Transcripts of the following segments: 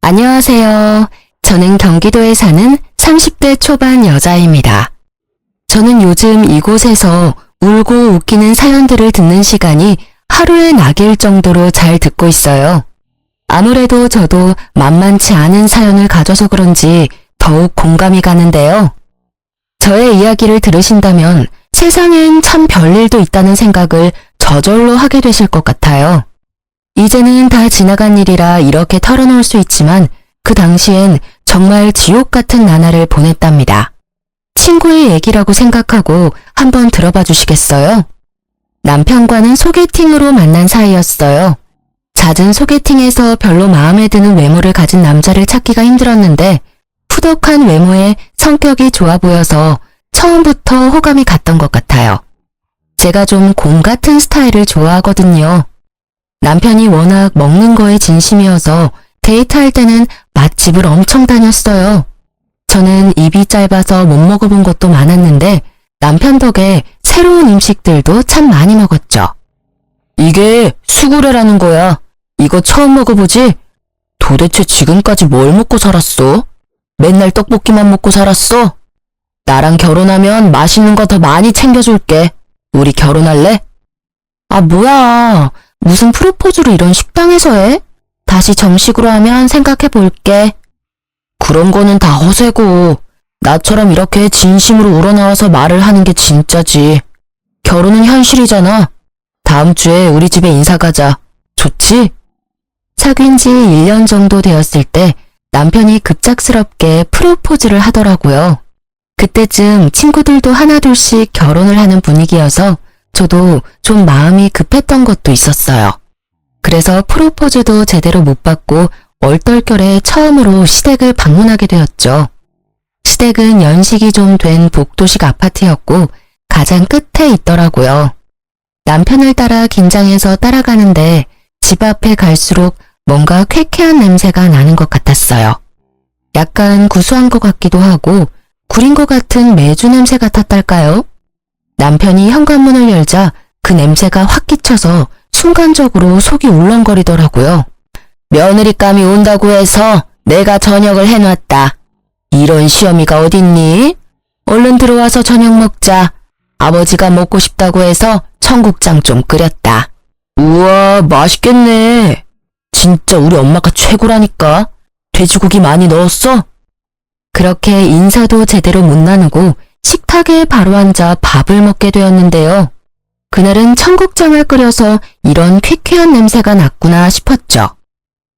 안녕하세요. 저는 경기도에 사는 30대 초반 여자입니다. 저는 요즘 이곳에서 울고 웃기는 사연들을 듣는 시간이 하루에 낙일 정도로 잘 듣고 있어요. 아무래도 저도 만만치 않은 사연을 가져서 그런지 더욱 공감이 가는데요. 저의 이야기를 들으신다면 세상엔 참 별일도 있다는 생각을 저절로 하게 되실 것 같아요. 이제는 다 지나간 일이라 이렇게 털어놓을 수 있지만 그 당시엔 정말 지옥 같은 나날을 보냈답니다. 친구의 얘기라고 생각하고 한번 들어봐 주시겠어요? 남편과는 소개팅으로 만난 사이였어요. 잦은 소개팅에서 별로 마음에 드는 외모를 가진 남자를 찾기가 힘들었는데 후덕한 외모에 성격이 좋아 보여서 처음부터 호감이 갔던 것 같아요. 제가 좀 곰 같은 스타일을 좋아하거든요. 남편이 워낙 먹는 거에 진심이어서 데이트할 때는 맛집을 엄청 다녔어요. 저는 입이 짧아서 못 먹어본 것도 많았는데 남편 덕에 새로운 음식들도 참 많이 먹었죠. 이게 수구레라는 거야. 이거 처음 먹어보지? 도대체 지금까지 뭘 먹고 살았어? 맨날 떡볶이만 먹고 살았어? 나랑 결혼하면 맛있는 거 더 많이 챙겨줄게. 우리 결혼할래? 아, 뭐야. 무슨 프로포즈를 이런 식당에서 해? 다시 정식으로 하면 생각해 볼게. 그런 거는 다 허세고 나처럼 이렇게 진심으로 우러나와서 말을 하는 게 진짜지. 결혼은 현실이잖아. 다음 주에 우리 집에 인사 가자. 좋지? 사귄 지 1년 정도 되었을 때 남편이 급작스럽게 프로포즈를 하더라고요. 그때쯤 친구들도 하나둘씩 결혼을 하는 분위기여서 저도 좀 마음이 급했던 것도 있었어요. 그래서 프로포즈도 제대로 못 받고 얼떨결에 처음으로 시댁을 방문하게 되었죠. 시댁은 연식이 좀 된 복도식 아파트였고 가장 끝에 있더라고요. 남편을 따라 긴장해서 따라가는데 집 앞에 갈수록 뭔가 쾌쾌한 냄새가 나는 것 같았어요. 약간 구수한 것 같기도 하고 구린 것 같은 메주 냄새 같았달까요? 남편이 현관문을 열자 그 냄새가 확 끼쳐서 순간적으로 속이 울렁거리더라고요. 며느리감이 온다고 해서 내가 저녁을 해놨다. 이런 시어미가 어딨니? 얼른 들어와서 저녁 먹자. 아버지가 먹고 싶다고 해서 청국장 좀 끓였다. 우와, 맛있겠네. 진짜 우리 엄마가 최고라니까. 돼지고기 많이 넣었어? 그렇게 인사도 제대로 못 나누고 식탁에 바로 앉아 밥을 먹게 되었는데요. 그날은 청국장을 끓여서 이런 퀴퀴한 냄새가 났구나 싶었죠.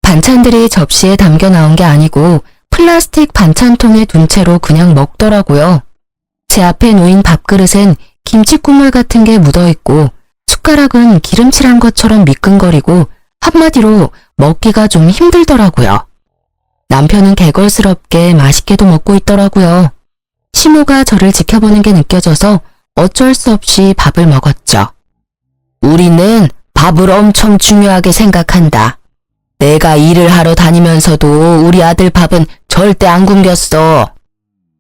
반찬들이 접시에 담겨 나온 게 아니고 플라스틱 반찬통에 둔 채로 그냥 먹더라고요. 제 앞에 놓인 밥그릇엔 김치국물 같은 게 묻어있고 숟가락은 기름칠한 것처럼 미끈거리고 한마디로 먹기가 좀 힘들더라고요. 남편은 개걸스럽게 맛있게도 먹고 있더라고요. 시모가 저를 지켜보는 게 느껴져서 어쩔 수 없이 밥을 먹었죠. 우리는 밥을 엄청 중요하게 생각한다. 내가 일을 하러 다니면서도 우리 아들 밥은 절대 안 굶겼어.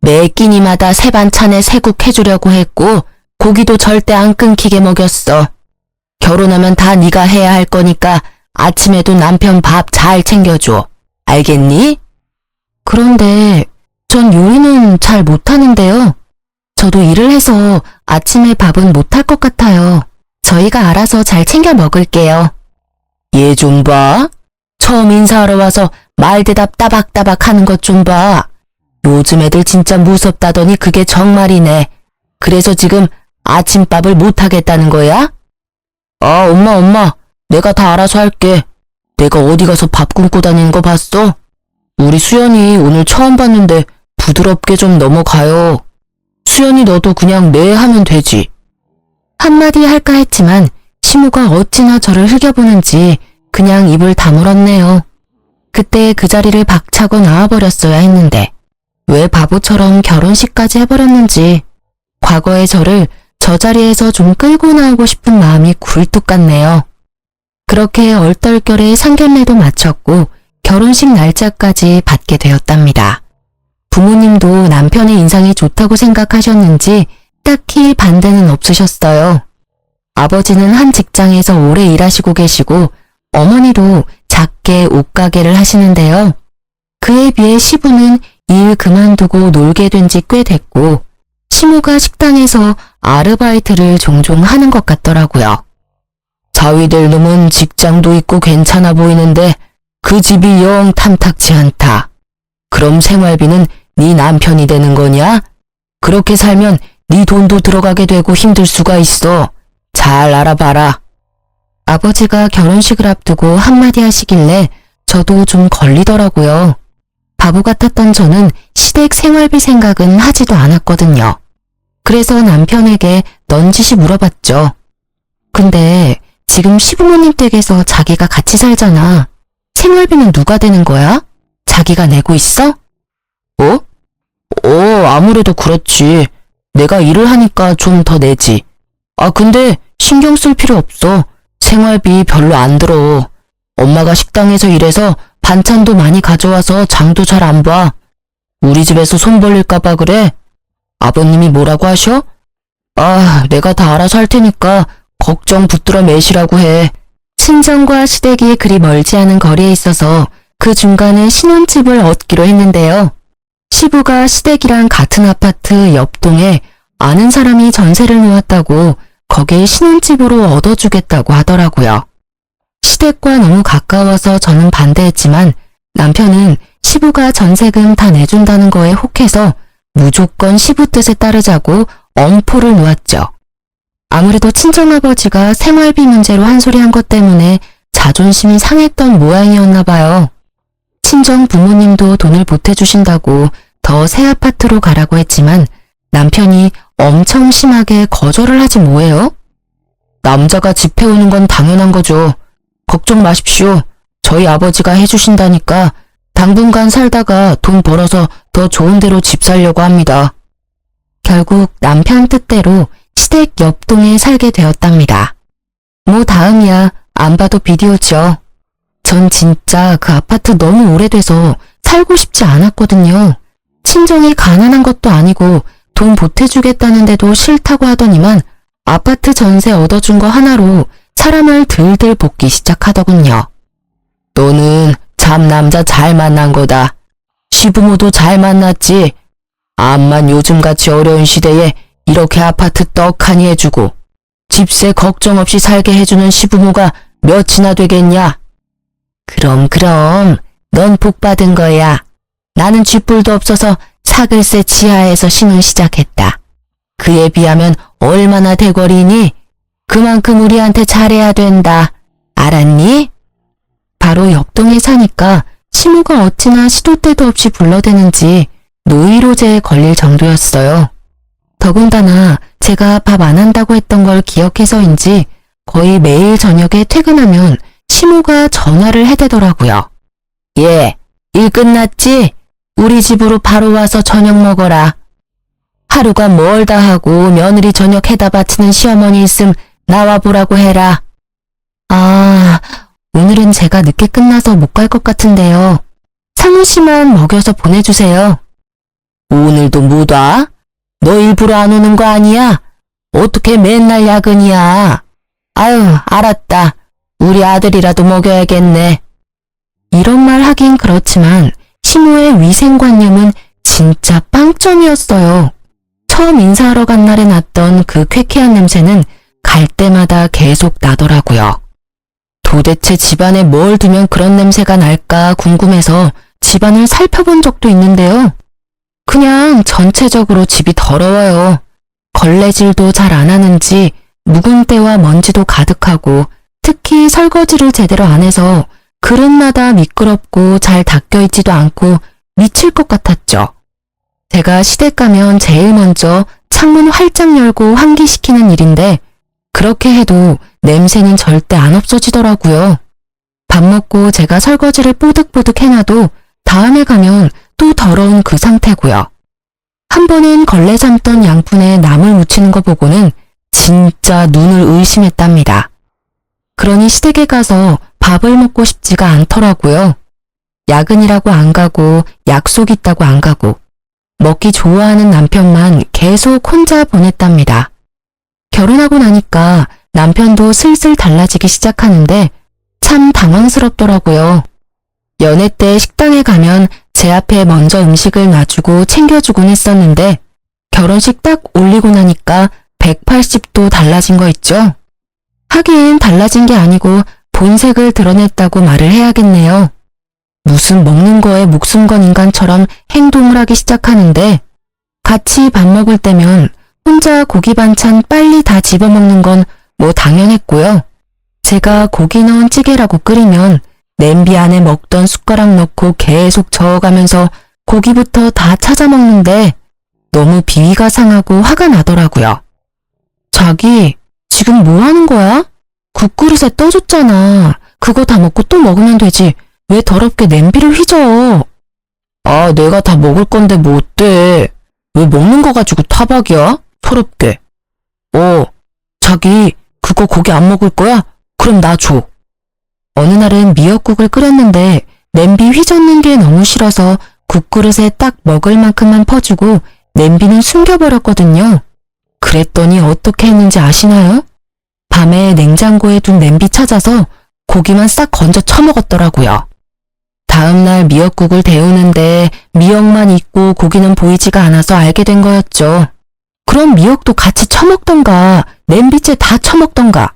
매 끼니마다 새 반찬에 새국 해주려고 했고 고기도 절대 안 끊기게 먹였어. 결혼하면 다 네가 해야 할 거니까 아침에도 남편 밥 잘 챙겨줘. 알겠니? 그런데 전 요리는 잘 못하는데요. 저도 일을 해서 아침에 밥은 못할 것 같아요. 저희가 알아서 잘 챙겨 먹을게요. 얘 좀 봐. 처음 인사하러 와서 말대답 따박따박 하는 것 좀 봐. 요즘 애들 진짜 무섭다더니 그게 정말이네. 그래서 지금 아침밥을 못하겠다는 거야? 아, 엄마. 내가 다 알아서 할게. 내가 어디 가서 밥 굶고 다니는 거 봤어? 우리 수연이 오늘 처음 봤는데 부드럽게 좀 넘어가요. 수연이 너도 그냥 네 하면 되지. 한마디 할까 했지만 시모가 어찌나 저를 흘겨보는지 그냥 입을 다물었네요. 그때 그 자리를 박차고 나와버렸어야 했는데 왜 바보처럼 결혼식까지 해버렸는지 과거의 저를 저 자리에서 좀 끌고 나오고 싶은 마음이 굴뚝 같네요. 그렇게 얼떨결에 상견례도 마쳤고 결혼식 날짜까지 받게 되었답니다. 부모님도 남편의 인상이 좋다고 생각하셨는지 딱히 반대는 없으셨어요. 아버지는 한 직장에서 오래 일하시고 계시고 어머니도 작게 옷가게를 하시는데요. 그에 비해 시부는 일 그만두고 놀게 된 지 꽤 됐고 시모가 식당에서 아르바이트를 종종 하는 것 같더라고요. 자위될 놈은 직장도 있고 괜찮아 보이는데 그 집이 영 탐탁지 않다. 그럼 생활비는 네 남편이 되는 거냐? 그렇게 살면 네 돈도 들어가게 되고 힘들 수가 있어. 잘 알아봐라. 아버지가 결혼식을 앞두고 한마디 하시길래 저도 좀 걸리더라고요. 바보 같았던 저는 시댁 생활비 생각은 하지도 않았거든요. 그래서 남편에게 넌지시 물어봤죠. 근데 지금 시부모님 댁에서 자기가 같이 살잖아. 생활비는 누가 되는 거야? 자기가 내고 있어? 아무래도 그렇지. 내가 일을 하니까 좀 더 내지. 근데 신경 쓸 필요 없어. 생활비 별로 안 들어. 엄마가 식당에서 일해서 반찬도 많이 가져와서 장도 잘 안 봐. 우리 집에서 손 벌릴까봐 그래. 아버님이 뭐라고 하셔? 내가 다 알아서 할 테니까 걱정 붙들어 매시라고 해. 친정과 시댁이 그리 멀지 않은 거리에 있어서 그 중간에 신혼집을 얻기로 했는데요. 시부가 시댁이랑 같은 아파트 옆동에 아는 사람이 전세를 놓았다고 거기에 신혼집으로 얻어주겠다고 하더라고요. 시댁과 너무 가까워서 저는 반대했지만 남편은 시부가 전세금 다 내준다는 거에 혹해서 무조건 시부 뜻에 따르자고 엄포를 놓았죠. 아무래도 친정아버지가 생활비 문제로 한 소리 한 것 때문에 자존심이 상했던 모양이었나 봐요. 친정 부모님도 돈을 보태주신다고 더 새 아파트로 가라고 했지만 남편이 엄청 심하게 거절을 하지 뭐예요? 남자가 집 해오는 건 당연한 거죠. 걱정 마십시오. 저희 아버지가 해주신다니까 당분간 살다가 돈 벌어서 더 좋은 데로 집 살려고 합니다. 결국 남편 뜻대로 시댁 옆동에 살게 되었답니다. 뭐 다음이야. 안 봐도 비디오죠. 전 진짜 그 아파트 너무 오래돼서 살고 싶지 않았거든요. 친정이 가난한 것도 아니고 돈 보태주겠다는데도 싫다고 하더니만 아파트 전세 얻어준 거 하나로 사람을 들들 볶기 시작하더군요. 너는 참 남자 잘 만난 거다. 시부모도 잘 만났지. 암만 요즘같이 어려운 시대에 이렇게 아파트 떡하니 해주고 집세 걱정 없이 살게 해주는 시부모가 몇이나 되겠냐? 그럼 넌 복 받은 거야. 나는 쥐뿔도 없어서 사글세 지하에서 신혼 시작했다. 그에 비하면 얼마나 대거리니? 그만큼 우리한테 잘해야 된다. 알았니? 바로 옆동에 사니까 시모가 어찌나 시도 때도 없이 불러대는지 노이로제에 걸릴 정도였어요. 더군다나 제가 밥 안 한다고 했던 걸 기억해서인지 거의 매일 저녁에 퇴근하면 시모가 전화를 해대더라고요. 예, 일 끝났지? 우리 집으로 바로 와서 저녁 먹어라. 하루가 멀다 하고 며느리 저녁 해다 바치는 시어머니 있음 나와보라고 해라. 오늘은 제가 늦게 끝나서 못 갈 것 같은데요. 상우 씨만 먹여서 보내주세요. 오늘도 못 와? 너 일부러 안 오는 거 아니야? 어떻게 맨날 야근이야? 아유, 알았다. 우리 아들이라도 먹여야겠네. 이런 말 하긴 그렇지만 시모의 위생관념은 진짜 빵점이었어요. 처음 인사하러 간 날에 났던 그 쾌쾌한 냄새는 갈 때마다 계속 나더라고요. 도대체 집안에 뭘 두면 그런 냄새가 날까 궁금해서 집안을 살펴본 적도 있는데요. 그냥 전체적으로 집이 더러워요. 걸레질도 잘 안 하는지 묵은 때와 먼지도 가득하고 특히 설거지를 제대로 안 해서 그릇마다 미끄럽고 잘 닦여있지도 않고 미칠 것 같았죠. 제가 시댁 가면 제일 먼저 창문 활짝 열고 환기시키는 일인데 그렇게 해도 냄새는 절대 안 없어지더라고요. 밥 먹고 제가 설거지를 뽀득뽀득 해놔도 다음에 가면 또 더러운 그 상태고요. 한 번은 걸레 삶던 양푼에 나물 묻히는 거 보고는 진짜 눈을 의심했답니다. 그러니 시댁에 가서 밥을 먹고 싶지가 않더라고요. 야근이라고 안 가고 약속 있다고 안 가고 먹기 좋아하는 남편만 계속 혼자 보냈답니다. 결혼하고 나니까 남편도 슬슬 달라지기 시작하는데 참 당황스럽더라고요. 연애 때 식당에 가면 앞에 먼저 음식을 놔주고 챙겨주곤 했었는데 결혼식 딱 올리고 나니까 180도 달라진 거 있죠? 하긴 달라진 게 아니고 본색을 드러냈다고 말을 해야겠네요. 무슨 먹는 거에 목숨 건 인간처럼 행동을 하기 시작하는데 같이 밥 먹을 때면 혼자 고기 반찬 빨리 다 집어먹는 건 뭐 당연했고요. 제가 고기 넣은 찌개라고 끓이면 냄비 안에 먹던 숟가락 넣고 계속 저어가면서 고기부터 다 찾아 먹는데 너무 비위가 상하고 화가 나더라고요. 자기, 지금 뭐 하는 거야? 국그릇에 떠줬잖아. 그거 다 먹고 또 먹으면 되지. 왜 더럽게 냄비를 휘저? 아, 내가 다 먹을 건데 뭐 어때? 왜 먹는 거 가지고 타박이야? 서럽게. 자기, 그거 고기 안 먹을 거야? 그럼 나 줘. 어느 날은 미역국을 끓였는데 냄비 휘젓는 게 너무 싫어서 국그릇에 딱 먹을 만큼만 퍼주고 냄비는 숨겨버렸거든요. 그랬더니 어떻게 했는지 아시나요? 밤에 냉장고에 둔 냄비 찾아서 고기만 싹 건져 처먹었더라고요. 다음날 미역국을 데우는데 미역만 있고 고기는 보이지가 않아서 알게 된 거였죠. 그럼 미역도 같이 처먹던가 냄비째 다 처먹던가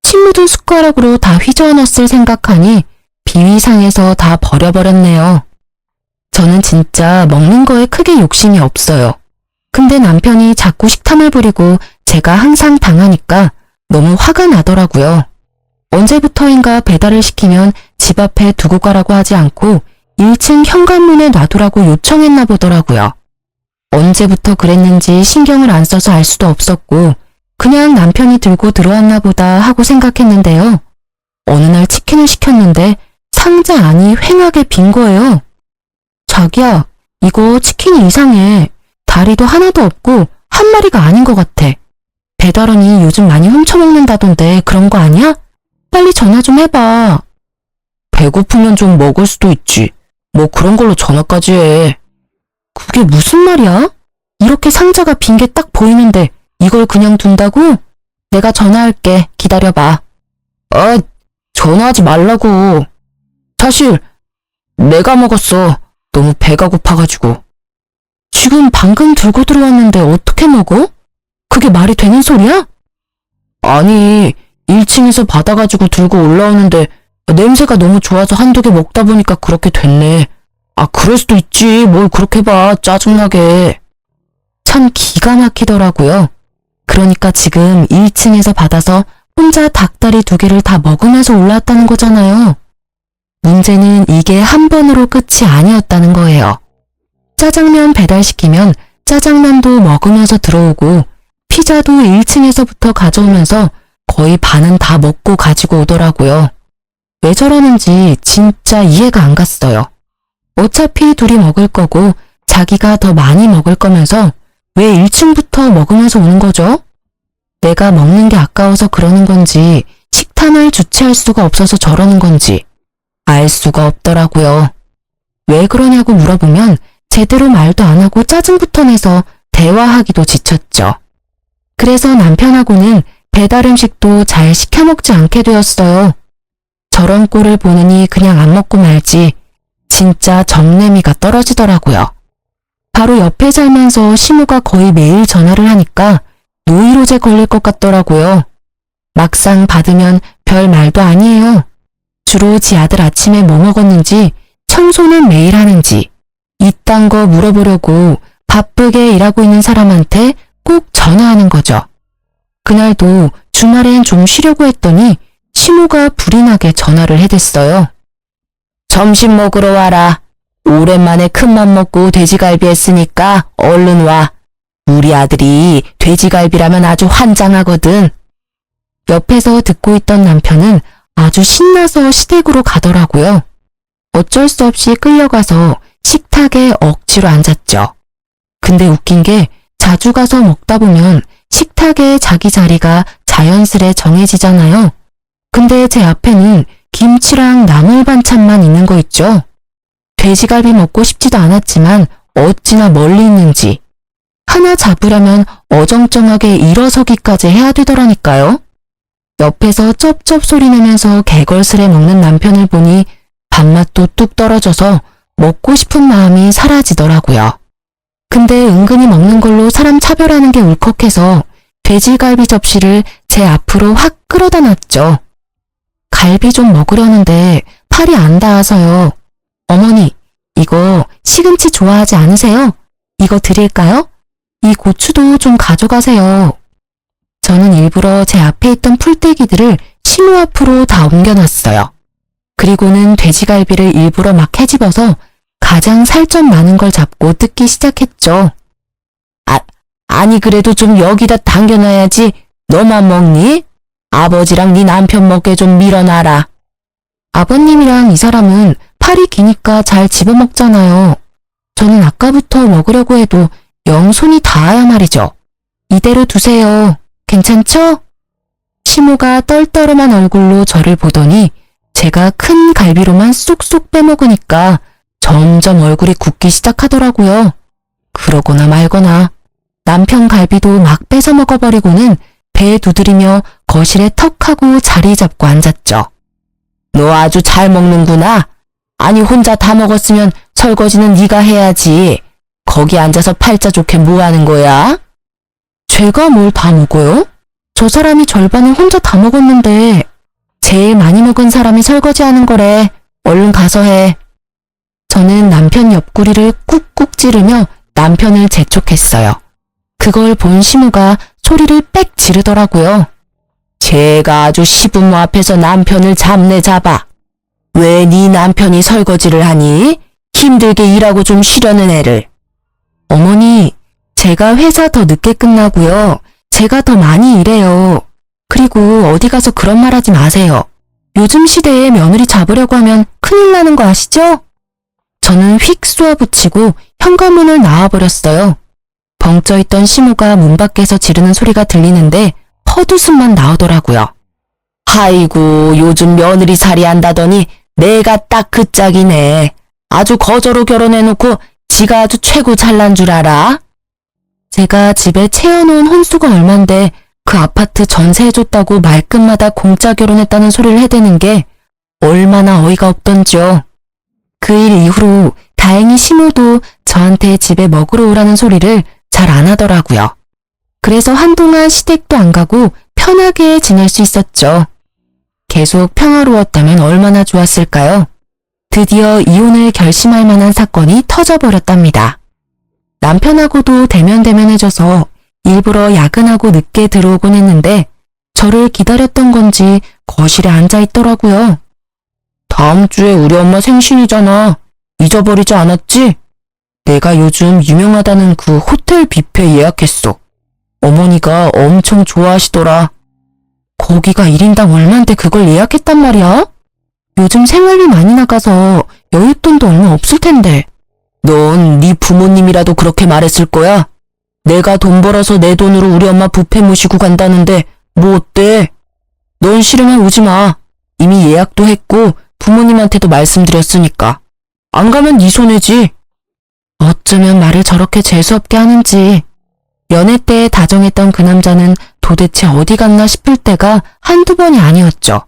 침 묻은 숟가락으로 다 휘저어 넣었을 생각하니 비위상해서 다 버려버렸네요. 저는 진짜 먹는 거에 크게 욕심이 없어요. 근데 남편이 자꾸 식탐을 부리고 제가 항상 당하니까 너무 화가 나더라고요. 언제부터인가 배달을 시키면 집 앞에 두고 가라고 하지 않고 1층 현관문에 놔두라고 요청했나 보더라고요. 언제부터 그랬는지 신경을 안 써서 알 수도 없었고 그냥 남편이 들고 들어왔나 보다 하고 생각했는데요. 어느 날 치킨을 시켰는데 상자 안이 휑하게 빈 거예요. 자기야, 이거 치킨이 이상해. 다리도 하나도 없고 한 마리가 아닌 것 같아. 배달원이 요즘 많이 훔쳐먹는다던데 그런 거 아니야? 빨리 전화 좀 해봐. 배고프면 좀 먹을 수도 있지. 뭐 그런 걸로 전화까지 해. 그게 무슨 말이야? 이렇게 상자가 빈 게 딱 보이는데 이걸 그냥 둔다고? 내가 전화할게. 기다려봐. 아, 전화하지 말라고. 사실 내가 먹었어. 너무 배가 고파가지고. 지금 방금 들고 들어왔는데 어떻게 먹어? 그게 말이 되는 소리야? 아니, 1층에서 받아가지고 들고 올라오는데 냄새가 너무 좋아서 한두 개 먹다 보니까 그렇게 됐네. 아, 그럴 수도 있지. 뭘 그렇게 봐. 짜증나게. 참 기가 막히더라고요. 그러니까 지금 1층에서 받아서 혼자 닭다리 2개를 다 먹으면서 올라왔다는 거잖아요. 문제는 이게 한 번으로 끝이 아니었다는 거예요. 짜장면 배달시키면 짜장면도 먹으면서 들어오고 피자도 1층에서부터 가져오면서 거의 반은 다 먹고 가지고 오더라고요. 왜 저러는지 진짜 이해가 안 갔어요. 어차피 둘이 먹을 거고 자기가 더 많이 먹을 거면서 왜 1층부터 먹으면서 오는 거죠? 내가 먹는 게 아까워서 그러는 건지 식탐을 주체할 수가 없어서 저러는 건지 알 수가 없더라고요. 왜 그러냐고 물어보면 제대로 말도 안 하고 짜증부터 내서 대화하기도 지쳤죠. 그래서 남편하고는 배달 음식도 잘 시켜 먹지 않게 되었어요. 저런 꼴을 보느니 그냥 안 먹고 말지 진짜 정내미가 떨어지더라고요. 바로 옆에 살면서 시모가 거의 매일 전화를 하니까 노이로제 걸릴 것 같더라고요. 막상 받으면 별 말도 아니에요. 주로 지 아들 아침에 뭐 먹었는지, 청소는 매일 하는지, 이딴 거 물어보려고 바쁘게 일하고 있는 사람한테 꼭 전화하는 거죠. 그날도 주말엔 좀 쉬려고 했더니 시모가 불이 나게 전화를 해댔어요. 점심 먹으러 와라. 오랜만에 큰맘 먹고 돼지갈비 했으니까 얼른 와. 우리 아들이 돼지갈비라면 아주 환장하거든. 옆에서 듣고 있던 남편은 아주 신나서 시댁으로 가더라고요. 어쩔 수 없이 끌려가서 식탁에 억지로 앉았죠. 근데 웃긴 게 자주 가서 먹다 보면 식탁에 자기 자리가 자연스레 정해지잖아요. 근데 제 앞에는 김치랑 나물 반찬만 있는 거 있죠. 돼지갈비 먹고 싶지도 않았지만 어찌나 멀리 있는지. 하나 잡으려면 어정쩡하게 일어서기까지 해야 되더라니까요. 옆에서 쩝쩝 소리 내면서 개걸스레 먹는 남편을 보니 밥맛도 뚝 떨어져서 먹고 싶은 마음이 사라지더라고요. 근데 은근히 먹는 걸로 사람 차별하는 게 울컥해서 돼지갈비 접시를 제 앞으로 확 끌어다 놨죠. 갈비 좀 먹으려는데 팔이 안 닿아서요. 어머니, 이거 시금치 좋아하지 않으세요? 이거 드릴까요? 이 고추도 좀 가져가세요. 저는 일부러 제 앞에 있던 풀떼기들을 시모 앞으로 다 옮겨놨어요. 그리고는 돼지갈비를 일부러 막 헤집어서 가장 살 좀 많은 걸 잡고 뜯기 시작했죠. 아니 그래도 좀 여기다 당겨놔야지. 너만 먹니? 아버지랑 네 남편 먹게 좀 밀어놔라. 아버님이랑 이 사람은 팔이 기니까 잘 집어먹잖아요. 저는 아까부터 먹으려고 해도 영 손이 닿아야 말이죠. 이대로 두세요. 괜찮죠? 시모가 떨떠름한 얼굴로 저를 보더니 제가 큰 갈비로만 쏙쏙 빼먹으니까 점점 얼굴이 굳기 시작하더라고요. 그러거나 말거나 남편 갈비도 막 뺏어 먹어버리고는 배에 두드리며 거실에 턱 하고 자리 잡고 앉았죠. 너 아주 잘 먹는구나. 아니 혼자 다 먹었으면 설거지는 네가 해야지. 거기 앉아서 팔자 좋게 뭐 하는 거야? 제가 뭘 다 먹어요? 저 사람이 절반을 혼자 다 먹었는데 제일 많이 먹은 사람이 설거지하는 거래. 얼른 가서 해. 저는 남편 옆구리를 꾹꾹 찌르며 남편을 재촉했어요. 그걸 본 시무가 소리를 빽 지르더라고요. 제가 아주 시부모 앞에서 남편을 잡네 잡아. 왜 네 남편이 설거지를 하니? 힘들게 일하고 좀 쉬려는 애를. 어머니, 제가 회사 더 늦게 끝나고요. 제가 더 많이 일해요. 그리고 어디 가서 그런 말 하지 마세요. 요즘 시대에 며느리 잡으려고 하면 큰일 나는 거 아시죠? 저는 휙 쏘아붙이고 현관문을 나와버렸어요. 벙쪄있던 시모가 문 밖에서 지르는 소리가 들리는데 헛웃음만 나오더라고요. 아이고 요즘 며느리 살이 한다더니 내가 딱 그 짝이네. 아주 거저로 결혼해놓고 지가 아주 최고 잘난 줄 알아? 제가 집에 채워놓은 혼수가 얼만데 그 아파트 전세해줬다고 말끝마다 공짜 결혼했다는 소리를 해대는 게 얼마나 어이가 없던지요. 그 일 이후로 다행히 시모도 저한테 집에 먹으러 오라는 소리를 잘 안 하더라고요. 그래서 한동안 시댁도 안 가고 편하게 지낼 수 있었죠. 계속 평화로웠다면 얼마나 좋았을까요? 드디어 이혼을 결심할 만한 사건이 터져버렸답니다. 남편하고도 대면대면해져서 일부러 야근하고 늦게 들어오곤 했는데 저를 기다렸던 건지 거실에 앉아있더라고요. 다음 주에 우리 엄마 생신이잖아. 잊어버리지 않았지? 내가 요즘 유명하다는 그 호텔 뷔페 예약했어. 어머니가 엄청 좋아하시더라. 거기가 1인당 얼만데 그걸 예약했단 말이야? 요즘 생활비 많이 나가서 여윳돈도 얼마 없을 텐데. 넌 네 부모님이라도 그렇게 말했을 거야? 내가 돈 벌어서 내 돈으로 우리 엄마 뷔페 모시고 간다는데 뭐 어때? 넌 싫으면 오지 마. 이미 예약도 했고 부모님한테도 말씀드렸으니까. 안 가면 네 손해지. 어쩌면 말을 저렇게 재수없게 하는지. 연애 때 다정했던 그 남자는 도대체 어디 갔나 싶을 때가 한두 번이 아니었죠.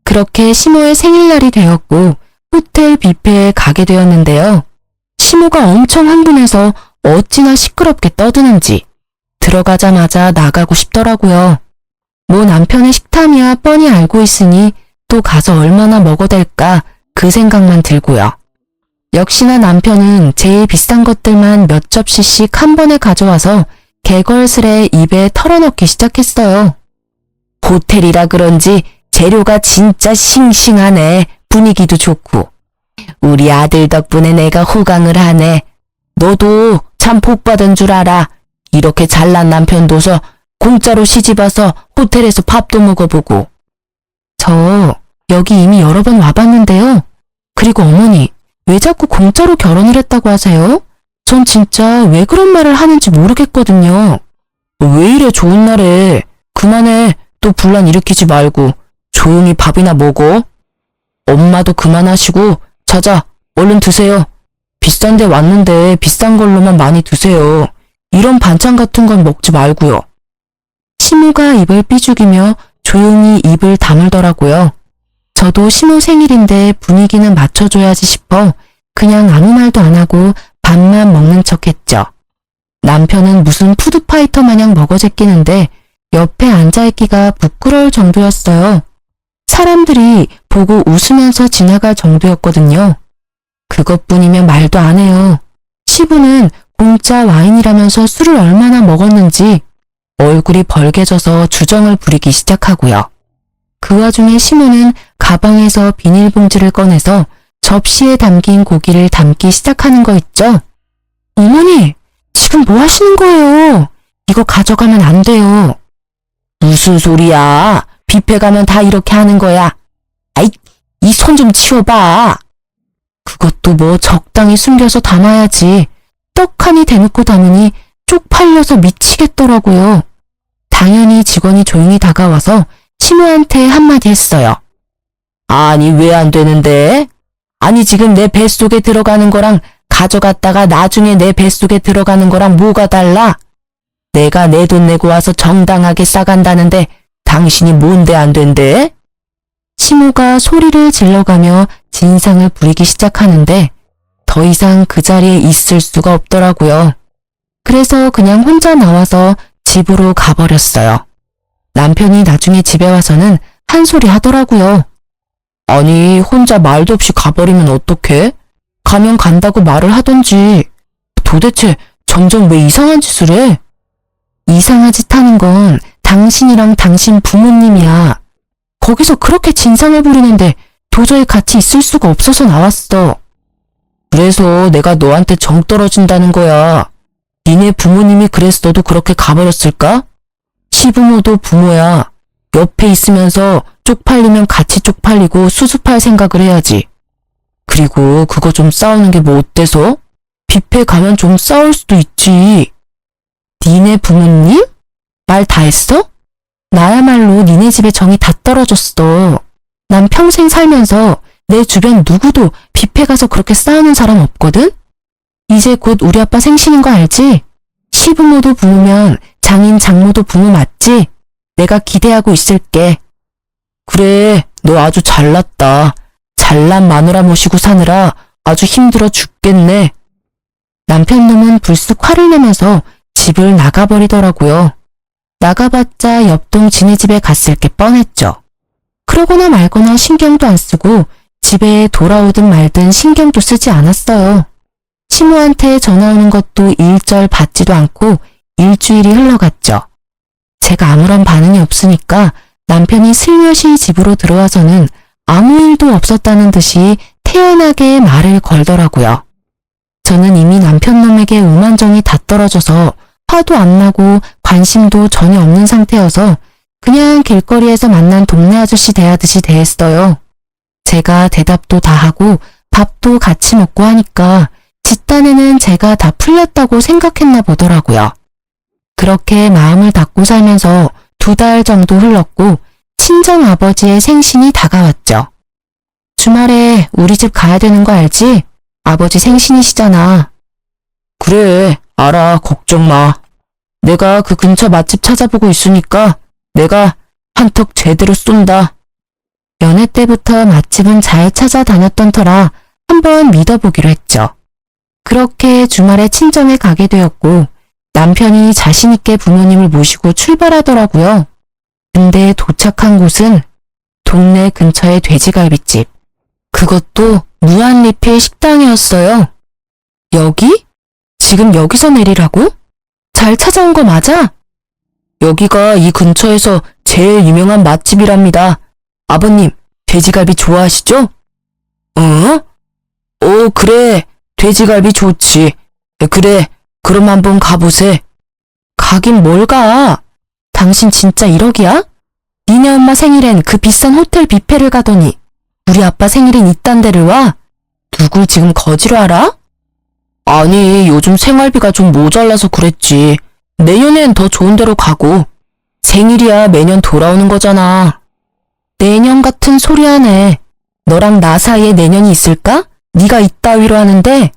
그렇게 시모의 생일날이 되었고 호텔 뷔페에 가게 되었는데요. 시모가 엄청 흥분해서 어찌나 시끄럽게 떠드는지 들어가자마자 나가고 싶더라고요. 뭐 남편의 식탐이야 뻔히 알고 있으니 또 가서 얼마나 먹어댈까 그 생각만 들고요. 역시나 남편은 제일 비싼 것들만 몇 접시씩 한 번에 가져와서 개걸스레 입에 털어넣기 시작했어요. 호텔이라 그런지 재료가 진짜 싱싱하네. 분위기도 좋고. 우리 아들 덕분에 내가 호강을 하네. 너도 참 복받은 줄 알아. 이렇게 잘난 남편 둬서 공짜로 시집와서 호텔에서 밥도 먹어보고. 저 여기 이미 여러 번 와봤는데요. 그리고 어머니, 왜 자꾸 공짜로 결혼을 했다고 하세요? 전 진짜 왜 그런 말을 하는지 모르겠거든요. 왜 이래 좋은 날에. 그만해. 또 분란 일으키지 말고 조용히 밥이나 먹어. 엄마도 그만하시고 자자 얼른 드세요. 비싼 데 왔는데 비싼 걸로만 많이 드세요. 이런 반찬 같은 건 먹지 말고요. 시모가 입을 삐죽이며 조용히 입을 다물더라고요. 저도 시모 생일인데 분위기는 맞춰줘야지 싶어 그냥 아무 말도 안 하고 밥만 먹는 척 했죠. 남편은 무슨 푸드파이터 마냥 먹어제끼는데 옆에 앉아있기가 부끄러울 정도였어요. 사람들이 보고 웃으면서 지나갈 정도였거든요. 그것뿐이면 말도 안 해요. 시부는 공짜 와인이라면서 술을 얼마나 먹었는지 얼굴이 벌개져서 주정을 부리기 시작하고요. 그 와중에 시모는 가방에서 비닐봉지를 꺼내서 접시에 담긴 고기를 담기 시작하는 거 있죠? 어머니, 지금 뭐 하시는 거예요? 이거 가져가면 안 돼요. 무슨 소리야? 뷔페 가면 다 이렇게 하는 거야. 아이, 이 손 좀 치워봐. 그것도 뭐 적당히 숨겨서 담아야지. 떡하니 대놓고 담으니 쪽팔려서 미치겠더라고요. 당연히 직원이 조용히 다가와서 시모한테 한마디 했어요. 아니, 왜 안 되는데? 아니, 지금 내 뱃속에 들어가는 거랑 가져갔다가 나중에 내 뱃속에 들어가는 거랑 뭐가 달라? 내가 내 돈 내고 와서 정당하게 싸간다는데 당신이 뭔데 안 된대? 시모가 소리를 질러가며 진상을 부리기 시작하는데 더 이상 그 자리에 있을 수가 없더라고요. 그래서 그냥 혼자 나와서 집으로 가버렸어요. 남편이 나중에 집에 와서는 한 소리 하더라고요. 아니, 혼자 말도 없이 가버리면 어떡해? 가면 간다고 말을 하던지. 도대체 점점 왜 이상한 짓을 해? 이상한 짓 하는 건 당신이랑 당신 부모님이야. 거기서 그렇게 진상을 부리는데 도저히 같이 있을 수가 없어서 나왔어. 그래서 내가 너한테 정 떨어진다는 거야. 니네 부모님이 그랬어도 그렇게 가버렸을까? 시부모도 부모야. 옆에 있으면서 쪽팔리면 같이 쪽팔리고 수습할 생각을 해야지. 그리고 그거 좀 싸우는 게 뭐 어때서? 뷔페 가면 좀 싸울 수도 있지. 니네 부모님? 말 다 했어? 나야말로 니네 집에 정이 다 떨어졌어. 난 평생 살면서 내 주변 누구도 뷔페 가서 그렇게 싸우는 사람 없거든? 이제 곧 우리 아빠 생신인 거 알지? 시부모도 부모면 장인 장모도 부모 맞지? 내가 기대하고 있을게. 그래, 너 아주 잘났다. 잘난 마누라 모시고 사느라 아주 힘들어 죽겠네. 남편 놈은 불쑥 화를 내면서 집을 나가버리더라고요. 나가봤자 옆동 지네 집에 갔을 게 뻔했죠. 그러거나 말거나 신경도 안 쓰고 집에 돌아오든 말든 신경도 쓰지 않았어요. 시모한테 전화 오는 것도 일절 받지도 않고 일주일이 흘러갔죠. 제가 아무런 반응이 없으니까 남편이 슬며시 집으로 들어와서는 아무 일도 없었다는 듯이 태연하게 말을 걸더라고요. 저는 이미 남편 놈에게 오만정이 다 떨어져서 화도 안 나고 관심도 전혀 없는 상태여서 그냥 길거리에서 만난 동네 아저씨 대하듯이 대했어요. 제가 대답도 다 하고 밥도 같이 먹고 하니까 집단에는 제가 다 풀렸다고 생각했나 보더라고요. 그렇게 마음을 닫고 살면서 2달 정도 흘렀고 친정아버지의 생신이 다가왔죠. 주말에 우리 집 가야 되는 거 알지? 아버지 생신이시잖아. 그래, 알아. 걱정 마. 내가 그 근처 맛집 찾아보고 있으니까 내가 한턱 제대로 쏜다. 연애 때부터 맛집은 잘 찾아다녔던 터라 한번 믿어보기로 했죠. 그렇게 주말에 친정에 가게 되었고 남편이 자신있게 부모님을 모시고 출발하더라고요. 근데 도착한 곳은 동네 근처의 돼지갈비집. 그것도 무한리필 식당이었어요. 여기? 지금 여기서 내리라고? 잘 찾아온 거 맞아? 여기가 이 근처에서 제일 유명한 맛집이랍니다. 아버님, 돼지갈비 좋아하시죠? 그래. 돼지갈비 좋지. 그래, 그럼 한번 가보세. 가긴 뭘 가? 당신 진짜 1억이야? 니네 엄마 생일엔 그 비싼 호텔 뷔페를 가더니 우리 아빠 생일엔 이딴 데를 와? 누굴 지금 거지로 알아? 아니, 요즘 생활비가 좀 모자라서 그랬지. 내년엔 더 좋은 데로 가고. 생일이야 매년 돌아오는 거잖아. 내년 같은 소리 하네. 너랑 나 사이에 내년이 있을까? 네가 이따위로 하는데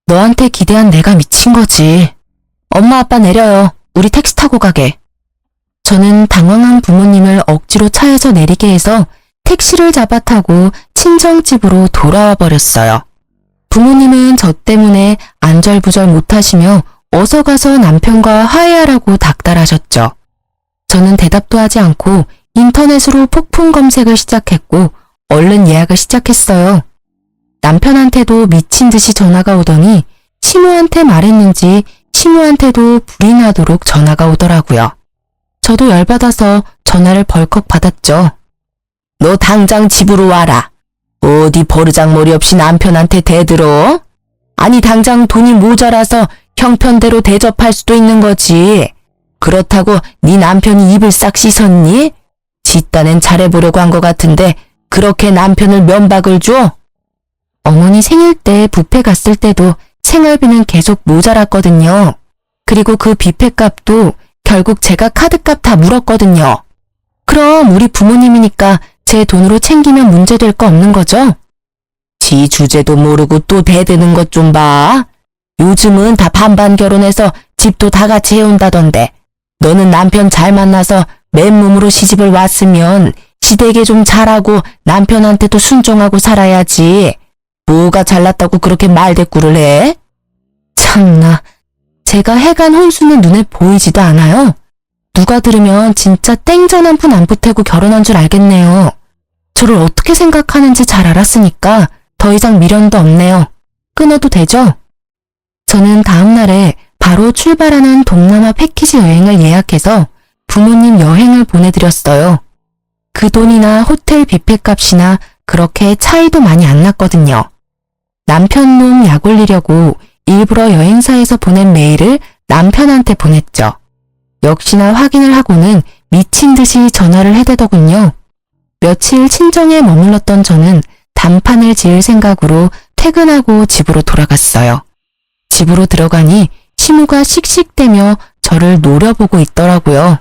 너한테 기대한 내가 미친 거지. 엄마 아빠 내려요. 우리 택시 타고 가게. 저는 당황한 부모님을 억지로 차에서 내리게 해서 택시를 잡아 타고 친정집으로 돌아와 버렸어요. 부모님은 저 때문에 안절부절 못하시며 어서 가서 남편과 화해하라고 닥달하셨죠. 저는 대답도 하지 않고 인터넷으로 폭풍 검색을 시작했고 얼른 예약을 시작했어요. 남편한테도 미친 듯이 전화가 오더니 시모한테 말했는지 시모한테도 불이 나도록 전화가 오더라고요. 저도 열받아서 전화를 벌컥 받았죠. 너 당장 집으로 와라. 어디 버르장머리 없이 남편한테 대들어? 아니 당장 돈이 모자라서 형편대로 대접할 수도 있는 거지. 그렇다고 네 남편이 입을 싹 씻었니? 지 딴엔 잘해보려고 한 것 같은데 그렇게 남편을 면박을 줘? 어머니 생일 때 뷔페 갔을 때도 생활비는 계속 모자랐거든요. 그리고 그 뷔페값도 결국 제가 카드값 다 물었거든요. 그럼 우리 부모님이니까 제 돈으로 챙기면 문제될 거 없는 거죠? 지 주제도 모르고 또 대드는 것 좀 봐. 요즘은 다 반반 결혼해서 집도 다 같이 해온다던데 너는 남편 잘 만나서 맨몸으로 시집을 왔으면 시댁에 좀 잘하고 남편한테도 순종하고 살아야지. 뭐가 잘났다고 그렇게 말대꾸를 해? 참나, 제가 해간 혼수는 눈에 보이지도 않아요. 누가 들으면 진짜 땡전 한 푼 안 보태고 결혼한 줄 알겠네요. 저를 어떻게 생각하는지 잘 알았으니까 더 이상 미련도 없네요. 끊어도 되죠? 저는 다음 날에 바로 출발하는 동남아 패키지 여행을 예약해서 부모님 여행을 보내드렸어요. 그 돈이나 호텔 뷔페값이나 그렇게 차이도 많이 안 났거든요. 남편 놈 약 올리려고 일부러 여행사에서 보낸 메일을 남편한테 보냈죠. 역시나 확인을 하고는 미친 듯이 전화를 해대더군요. 며칠 친정에 머물렀던 저는 단판을 지을 생각으로 퇴근하고 집으로 돌아갔어요. 집으로 들어가니 시모가 씩씩대며 저를 노려보고 있더라고요.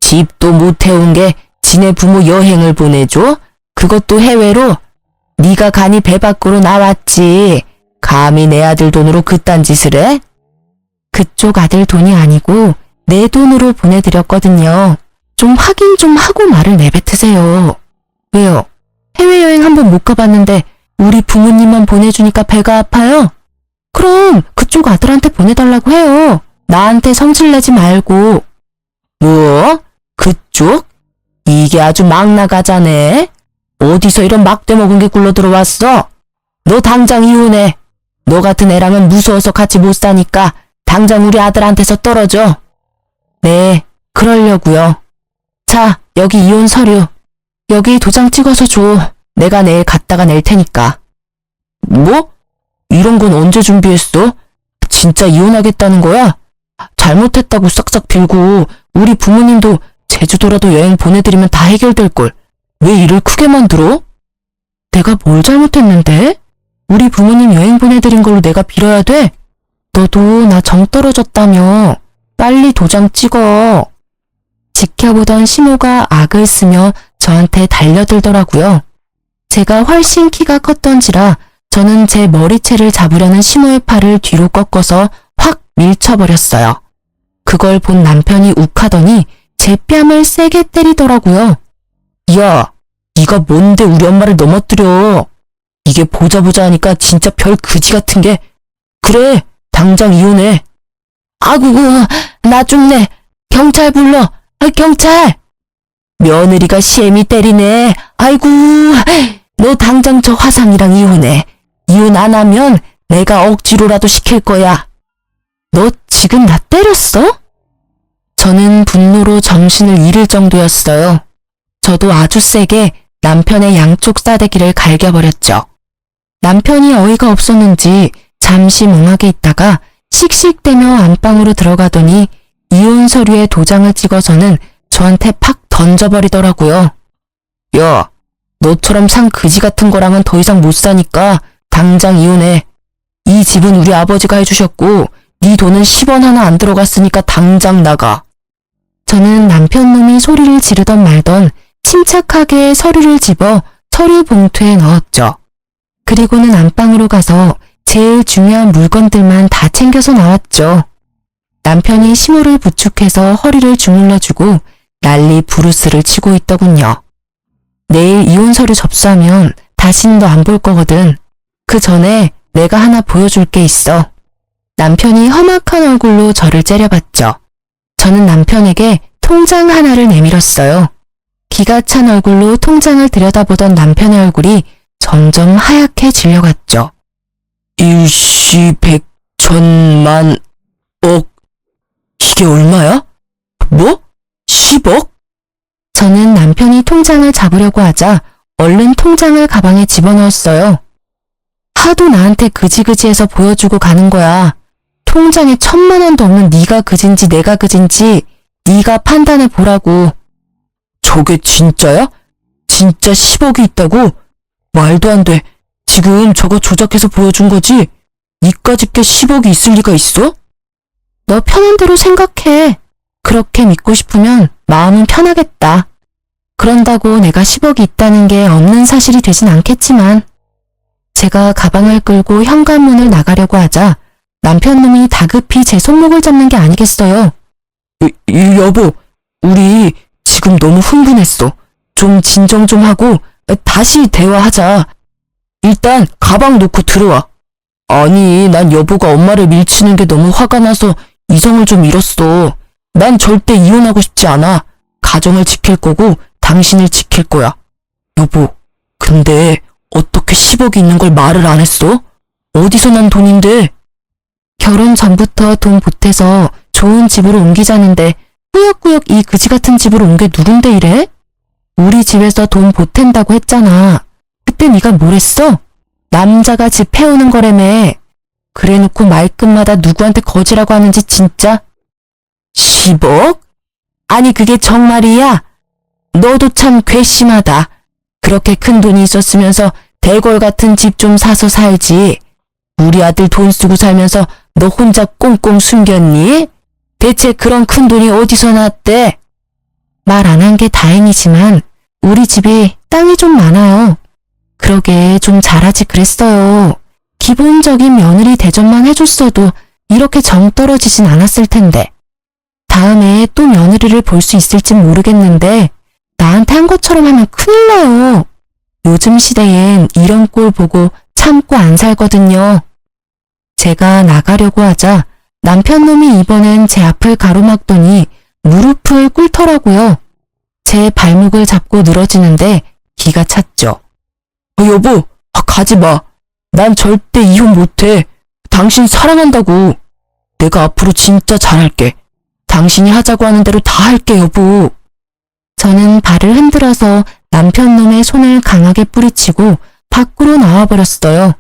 집도 못 해온 게 지네 부모 여행을 보내줘? 그것도 해외로? 네가 간이 배 밖으로 나왔지. 감히 내 아들 돈으로 그딴 짓을 해? 그쪽 아들 돈이 아니고 내 돈으로 보내드렸거든요. 좀 확인 좀 하고 말을 내뱉으세요. 왜요? 해외여행 한번 못 가봤는데 우리 부모님만 보내주니까 배가 아파요? 그럼 그쪽 아들한테 보내달라고 해요. 나한테 성질내지 말고. 뭐? 그쪽? 이게 아주 막 나가자네. 어디서 이런 막대 먹은 게 굴러 들어왔어? 너 당장 이혼해. 너 같은 애랑은 무서워서 같이 못 사니까 당장 우리 아들한테서 떨어져. 네, 그러려고요. 자, 여기 이혼 서류. 여기 도장 찍어서 줘. 내가 내일 갖다가 낼 테니까. 뭐? 이런 건 언제 준비했어? 진짜 이혼하겠다는 거야? 잘못했다고 싹싹 빌고 우리 부모님도 제주도라도 여행 보내드리면 다 해결될걸. 왜 일을 크게 만들어? 내가 뭘 잘못했는데? 우리 부모님 여행 보내드린 걸로 내가 빌어야 돼? 너도 나 정 떨어졌다며. 빨리 도장 찍어. 지켜보던 시모가 악을 쓰며 저한테 달려들더라고요. 제가 훨씬 키가 컸던지라 저는 제 머리채를 잡으려는 시모의 팔을 뒤로 꺾어서 확 밀쳐버렸어요. 그걸 본 남편이 욱하더니 제 뺨을 세게 때리더라고요. 야, 네가 뭔데 우리 엄마를 넘어뜨려. 이게 보자 하니까 진짜 별 그지 같은 게. 그래, 당장 이혼해. 아구, 나 죽네. 경찰 불러. 경찰. 며느리가 시애미 때리네. 아이고, 너 당장 저 화상이랑 이혼해. 이혼 안 하면 내가 억지로라도 시킬 거야. 너 지금 나 때렸어? 저는 분노로 정신을 잃을 정도였어요. 저도 아주 세게 남편의 양쪽 싸대기를 갈겨버렸죠. 남편이 어이가 없었는지 잠시 멍하게 있다가 씩씩대며 안방으로 들어가더니 이혼 서류에 도장을 찍어서는 저한테 팍 던져버리더라고요. 야, 너처럼 상 그지 같은 거랑은 더 이상 못 사니까 당장 이혼해. 이 집은 우리 아버지가 해주셨고 네 돈은 10원 하나 안 들어갔으니까 당장 나가. 저는 남편 놈이 소리를 지르던 말던 침착하게 서류를 집어 서류 봉투에 넣었죠. 그리고는 안방으로 가서 제일 중요한 물건들만 다 챙겨서 나왔죠. 남편이 시모를 부축해서 허리를 주물러주고 난리 부르스를 치고 있더군요. 내일 이혼 서류 접수하면 다신 너 안 볼 거거든. 그 전에 내가 하나 보여줄 게 있어. 남편이 험악한 얼굴로 저를 째려봤죠. 저는 남편에게 통장 하나를 내밀었어요. 기가 찬 얼굴로 통장을 들여다보던 남편의 얼굴이 점점 하얗게 질려갔죠. 일시, 백, 천만, 억. 이게 얼마야? 뭐? 10억? 저는 남편이 통장을 잡으려고 하자 얼른 통장을 가방에 집어넣었어요. 하도 나한테 그지그지해서 보여주고 가는 거야. 통장에 1,000만 원도 없는 네가 그진지 내가 그진지 네가 판단해 보라고. 저게 진짜야? 진짜 10억이 있다고? 말도 안 돼. 지금 저거 조작해서 보여준 거지? 니까짓 게 10억이 있을 리가 있어? 너 편한 대로 생각해. 그렇게 믿고 싶으면 마음은 편하겠다. 그런다고 내가 10억이 있다는 게 없는 사실이 되진 않겠지만. 제가 가방을 끌고 현관문을 나가려고 하자 남편 놈이 다급히 제 손목을 잡는 게 아니겠어요. 여보, 우리 지금 너무 흥분했어. 좀 진정 좀 하고 다시 대화하자. 일단 가방 놓고 들어와. 아니, 난 여보가 엄마를 밀치는 게 너무 화가 나서 이성을 좀 잃었어. 난 절대 이혼하고 싶지 않아. 가정을 지킬 거고 당신을 지킬 거야. 여보, 근데 어떻게 10억이 있는 걸 말을 안 했어? 어디서 난 돈인데? 결혼 전부터 돈 보태서 좋은 집으로 옮기자는데 꾸역꾸역 이 그지 같은 집으로 온 게 누군데 이래? 우리 집에서 돈 보탠다고 했잖아. 그때 네가 뭘 했어? 남자가 집 해오는 거라며. 그래놓고 말끝마다 누구한테 거지라고 하는지 진짜. 10억? 아니 그게 정말이야? 너도 참 괘씸하다. 그렇게 큰 돈이 있었으면서 대궐 같은 집 좀 사서 살지. 우리 아들 돈 쓰고 살면서 너 혼자 꽁꽁 숨겼니? 대체 그런 큰 돈이 어디서 났대? 말 안 한 게 다행이지만 우리 집이 땅이 좀 많아요. 그러게 좀 잘하지 그랬어요. 기본적인 며느리 대접만 해줬어도 이렇게 정 떨어지진 않았을 텐데. 다음에 또 며느리를 볼 수 있을진 모르겠는데 나한테 한 것처럼 하면 큰일 나요. 요즘 시대엔 이런 꼴 보고 참고 안 살거든요. 제가 나가려고 하자 남편 놈이 이번엔 제 앞을 가로막더니 무릎을 꿇더라고요. 제 발목을 잡고 늘어지는데 기가 찼죠. 여보, 가지 마. 난 절대 이혼 못해. 당신 사랑한다고. 내가 앞으로 진짜 잘할게. 당신이 하자고 하는 대로 다 할게, 여보. 저는 발을 흔들어서 남편 놈의 손을 강하게 뿌리치고 밖으로 나와버렸어요.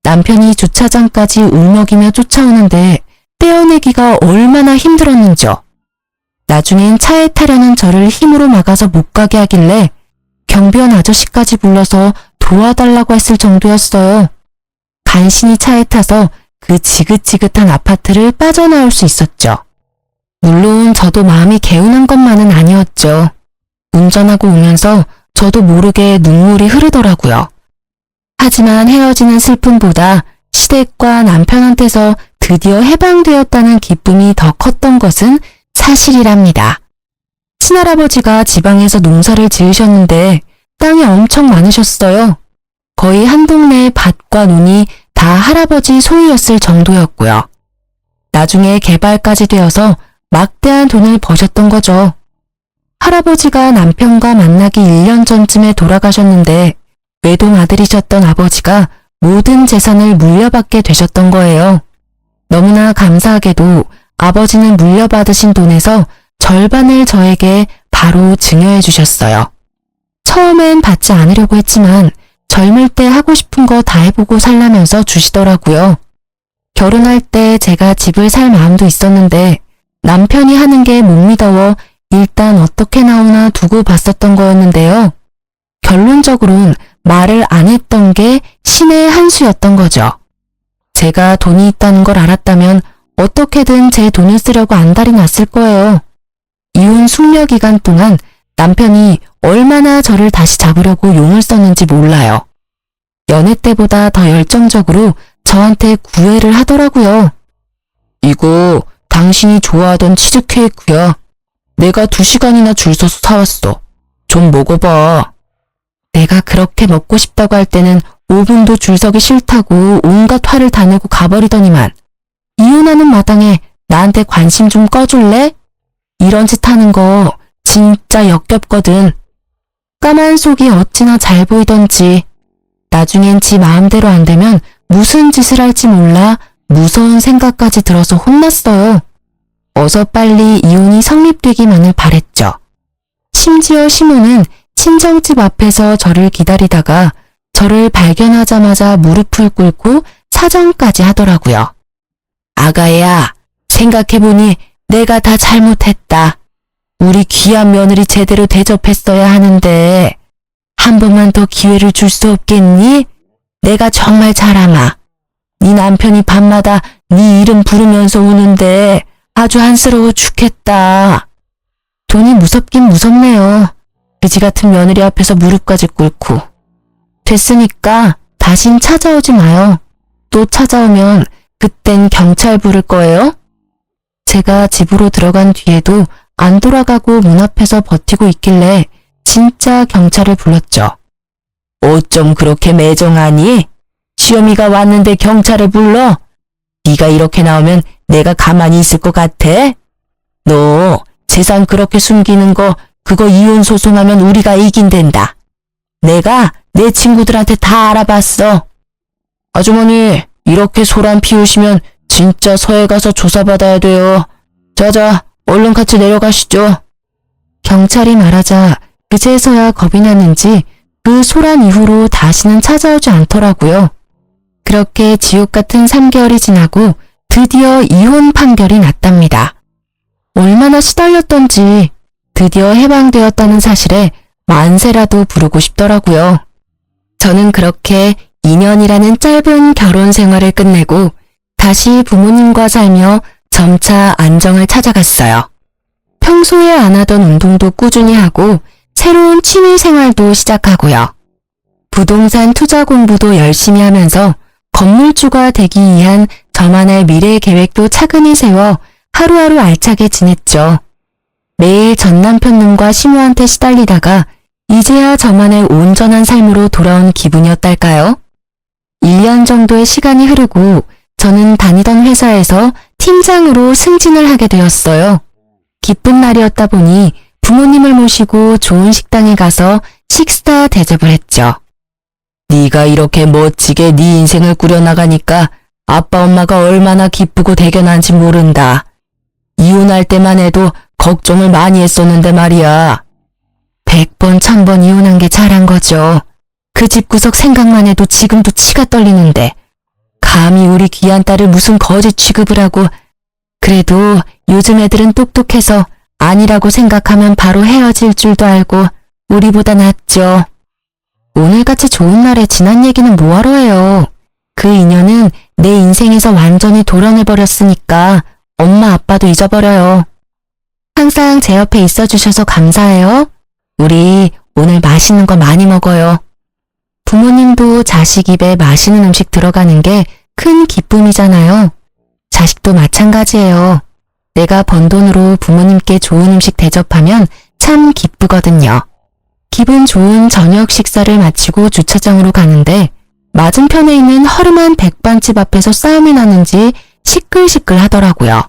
남편이 주차장까지 울먹이며 쫓아오는데 떼어내기가 얼마나 힘들었는지요. 나중엔 차에 타려는 저를 힘으로 막아서 못 가게 하길래 경비원 아저씨까지 불러서 도와달라고 했을 정도였어요. 간신히 차에 타서 그 지긋지긋한 아파트를 빠져나올 수 있었죠. 물론 저도 마음이 개운한 것만은 아니었죠. 운전하고 오면서 저도 모르게 눈물이 흐르더라고요. 하지만 헤어지는 슬픔보다 시댁과 남편한테서 드디어 해방되었다는 기쁨이 더 컸던 것은 사실이랍니다. 친할아버지가 지방에서 농사를 지으셨는데 땅이 엄청 많으셨어요. 거의 한 동네의 밭과 논이 다 할아버지 소유였을 정도였고요. 나중에 개발까지 되어서 막대한 돈을 버셨던 거죠. 할아버지가 남편과 만나기 1년 전쯤에 돌아가셨는데 외동 아들이셨던 아버지가 모든 재산을 물려받게 되셨던 거예요. 너무나 감사하게도 아버지는 물려받으신 돈에서 절반을 저에게 바로 증여해 주셨어요. 처음엔 받지 않으려고 했지만 젊을 때 하고 싶은 거 다 해보고 살라면서 주시더라고요. 결혼할 때 제가 집을 살 마음도 있었는데 남편이 하는 게 못 믿어워 일단 어떻게 나오나 두고 봤었던 거였는데요. 결론적으로는 말을 안 했던 게 신의 한 수였던 거죠. 제가 돈이 있다는 걸 알았다면 어떻게든 제 돈을 쓰려고 안달이 났을 거예요. 이혼 숙려 기간 동안 남편이 얼마나 저를 다시 잡으려고 용을 썼는지 몰라요. 연애 때보다 더 열정적으로 저한테 구애를 하더라고요. 이거 당신이 좋아하던 치즈케이크야. 내가 2시간이나 줄 서서 사왔어. 좀 먹어봐. 내가 그렇게 먹고 싶다고 할 때는 5분도 줄 서기 싫다고 온갖 화를 다 내고 가버리더니만 이혼하는 마당에 나한테 관심 좀 꺼줄래? 이런 짓 하는 거 진짜 역겹거든. 까만 속이 어찌나 잘 보이던지 나중엔 지 마음대로 안 되면 무슨 짓을 할지 몰라 무서운 생각까지 들어서 혼났어요. 어서 빨리 이혼이 성립되기만을 바랬죠. 심지어 시모는 친정집 앞에서 저를 기다리다가 저를 발견하자마자 무릎을 꿇고 사정까지 하더라고요. 아가야, 생각해보니 내가 다 잘못했다. 우리 귀한 며느리 제대로 대접했어야 하는데 한 번만 더 기회를 줄 수 없겠니? 내가 정말 잘 알아. 네 남편이 밤마다 네 이름 부르면서 우는데 아주 안쓰러워 죽겠다. 돈이 무섭긴 무섭네요. 그지 같은 며느리 앞에서 무릎까지 꿇고. 됐으니까 다신 찾아오지 마요. 또 찾아오면 그땐 경찰 부를 거예요? 제가 집으로 들어간 뒤에도 안 돌아가고 문 앞에서 버티고 있길래 진짜 경찰을 불렀죠. 어쩜 그렇게 매정하니? 시어미가 왔는데 경찰을 불러? 네가 이렇게 나오면 내가 가만히 있을 것 같아? 너 재산 그렇게 숨기는 거 그거 이혼 소송하면 우리가 이긴댄다. 내가 내 친구들한테 다 알아봤어. 아주머니, 이렇게 소란 피우시면 진짜 서해 가서 조사받아야 돼요. 자자, 얼른 같이 내려가시죠. 경찰이 말하자 그제서야 겁이 났는지 그 소란 이후로 다시는 찾아오지 않더라고요. 그렇게 지옥 같은 3개월이 지나고 드디어 이혼 판결이 났답니다. 얼마나 시달렸던지 드디어 해방되었다는 사실에 만세라도 부르고 싶더라고요. 저는 그렇게 2년이라는 짧은 결혼 생활을 끝내고 다시 부모님과 살며 점차 안정을 찾아갔어요. 평소에 안 하던 운동도 꾸준히 하고 새로운 취미 생활도 시작하고요. 부동산 투자 공부도 열심히 하면서 건물주가 되기 위한 저만의 미래 계획도 차근히 세워 하루하루 알차게 지냈죠. 매일 전 남편님과 시모한테 시달리다가 이제야 저만의 온전한 삶으로 돌아온 기분이었달까요? 1년 정도의 시간이 흐르고 저는 다니던 회사에서 팀장으로 승진을 하게 되었어요. 기쁜 날이었다 보니 부모님을 모시고 좋은 식당에 가서 식사 대접을 했죠. 네가 이렇게 멋지게 네 인생을 꾸려나가니까 아빠 엄마가 얼마나 기쁘고 대견한지 모른다. 이혼할 때만 해도 걱정을 많이 했었는데 말이야. 100번 1000번 이혼한 게 잘한 거죠. 그 집구석 생각만 해도 지금도 치가 떨리는데 감히 우리 귀한 딸을 무슨 거지 취급을 하고. 그래도 요즘 애들은 똑똑해서 아니라고 생각하면 바로 헤어질 줄도 알고 우리보다 낫죠. 오늘같이 좋은 날에 지난 얘기는 뭐하러 해요. 그 인연은 내 인생에서 완전히 도려내버렸으니까 엄마 아빠도 잊어버려요. 항상 제 옆에 있어주셔서 감사해요. 우리 오늘 맛있는 거 많이 먹어요. 부모님도 자식 입에 맛있는 음식 들어가는 게 큰 기쁨이잖아요. 자식도 마찬가지예요. 내가 번 돈으로 부모님께 좋은 음식 대접하면 참 기쁘거든요. 기분 좋은 저녁 식사를 마치고 주차장으로 가는데 맞은편에 있는 허름한 백반집 앞에서 싸움이 나는지 시끌시끌 하더라고요.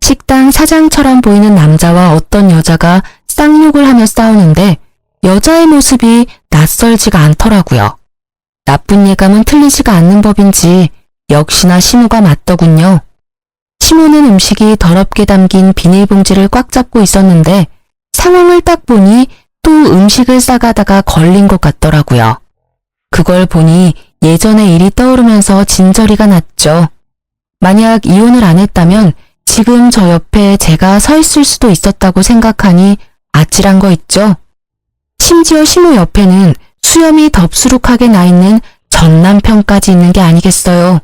식당 사장처럼 보이는 남자와 어떤 여자가 쌍욕을 하며 싸우는데 여자의 모습이 낯설지가 않더라고요. 나쁜 예감은 틀리지가 않는 법인지 역시나 시모가 맞더군요. 시모는 음식이 더럽게 담긴 비닐봉지를 꽉 잡고 있었는데 상황을 딱 보니 또 음식을 싸가다가 걸린 것 같더라고요. 그걸 보니 예전의 일이 떠오르면서 진저리가 났죠. 만약 이혼을 안 했다면 지금 저 옆에 제가 서 있을 수도 있었다고 생각하니 아찔한 거 있죠. 심지어 시모 옆에는 수염이 덥수룩하게 나 있는 전 남편까지 있는 게 아니겠어요.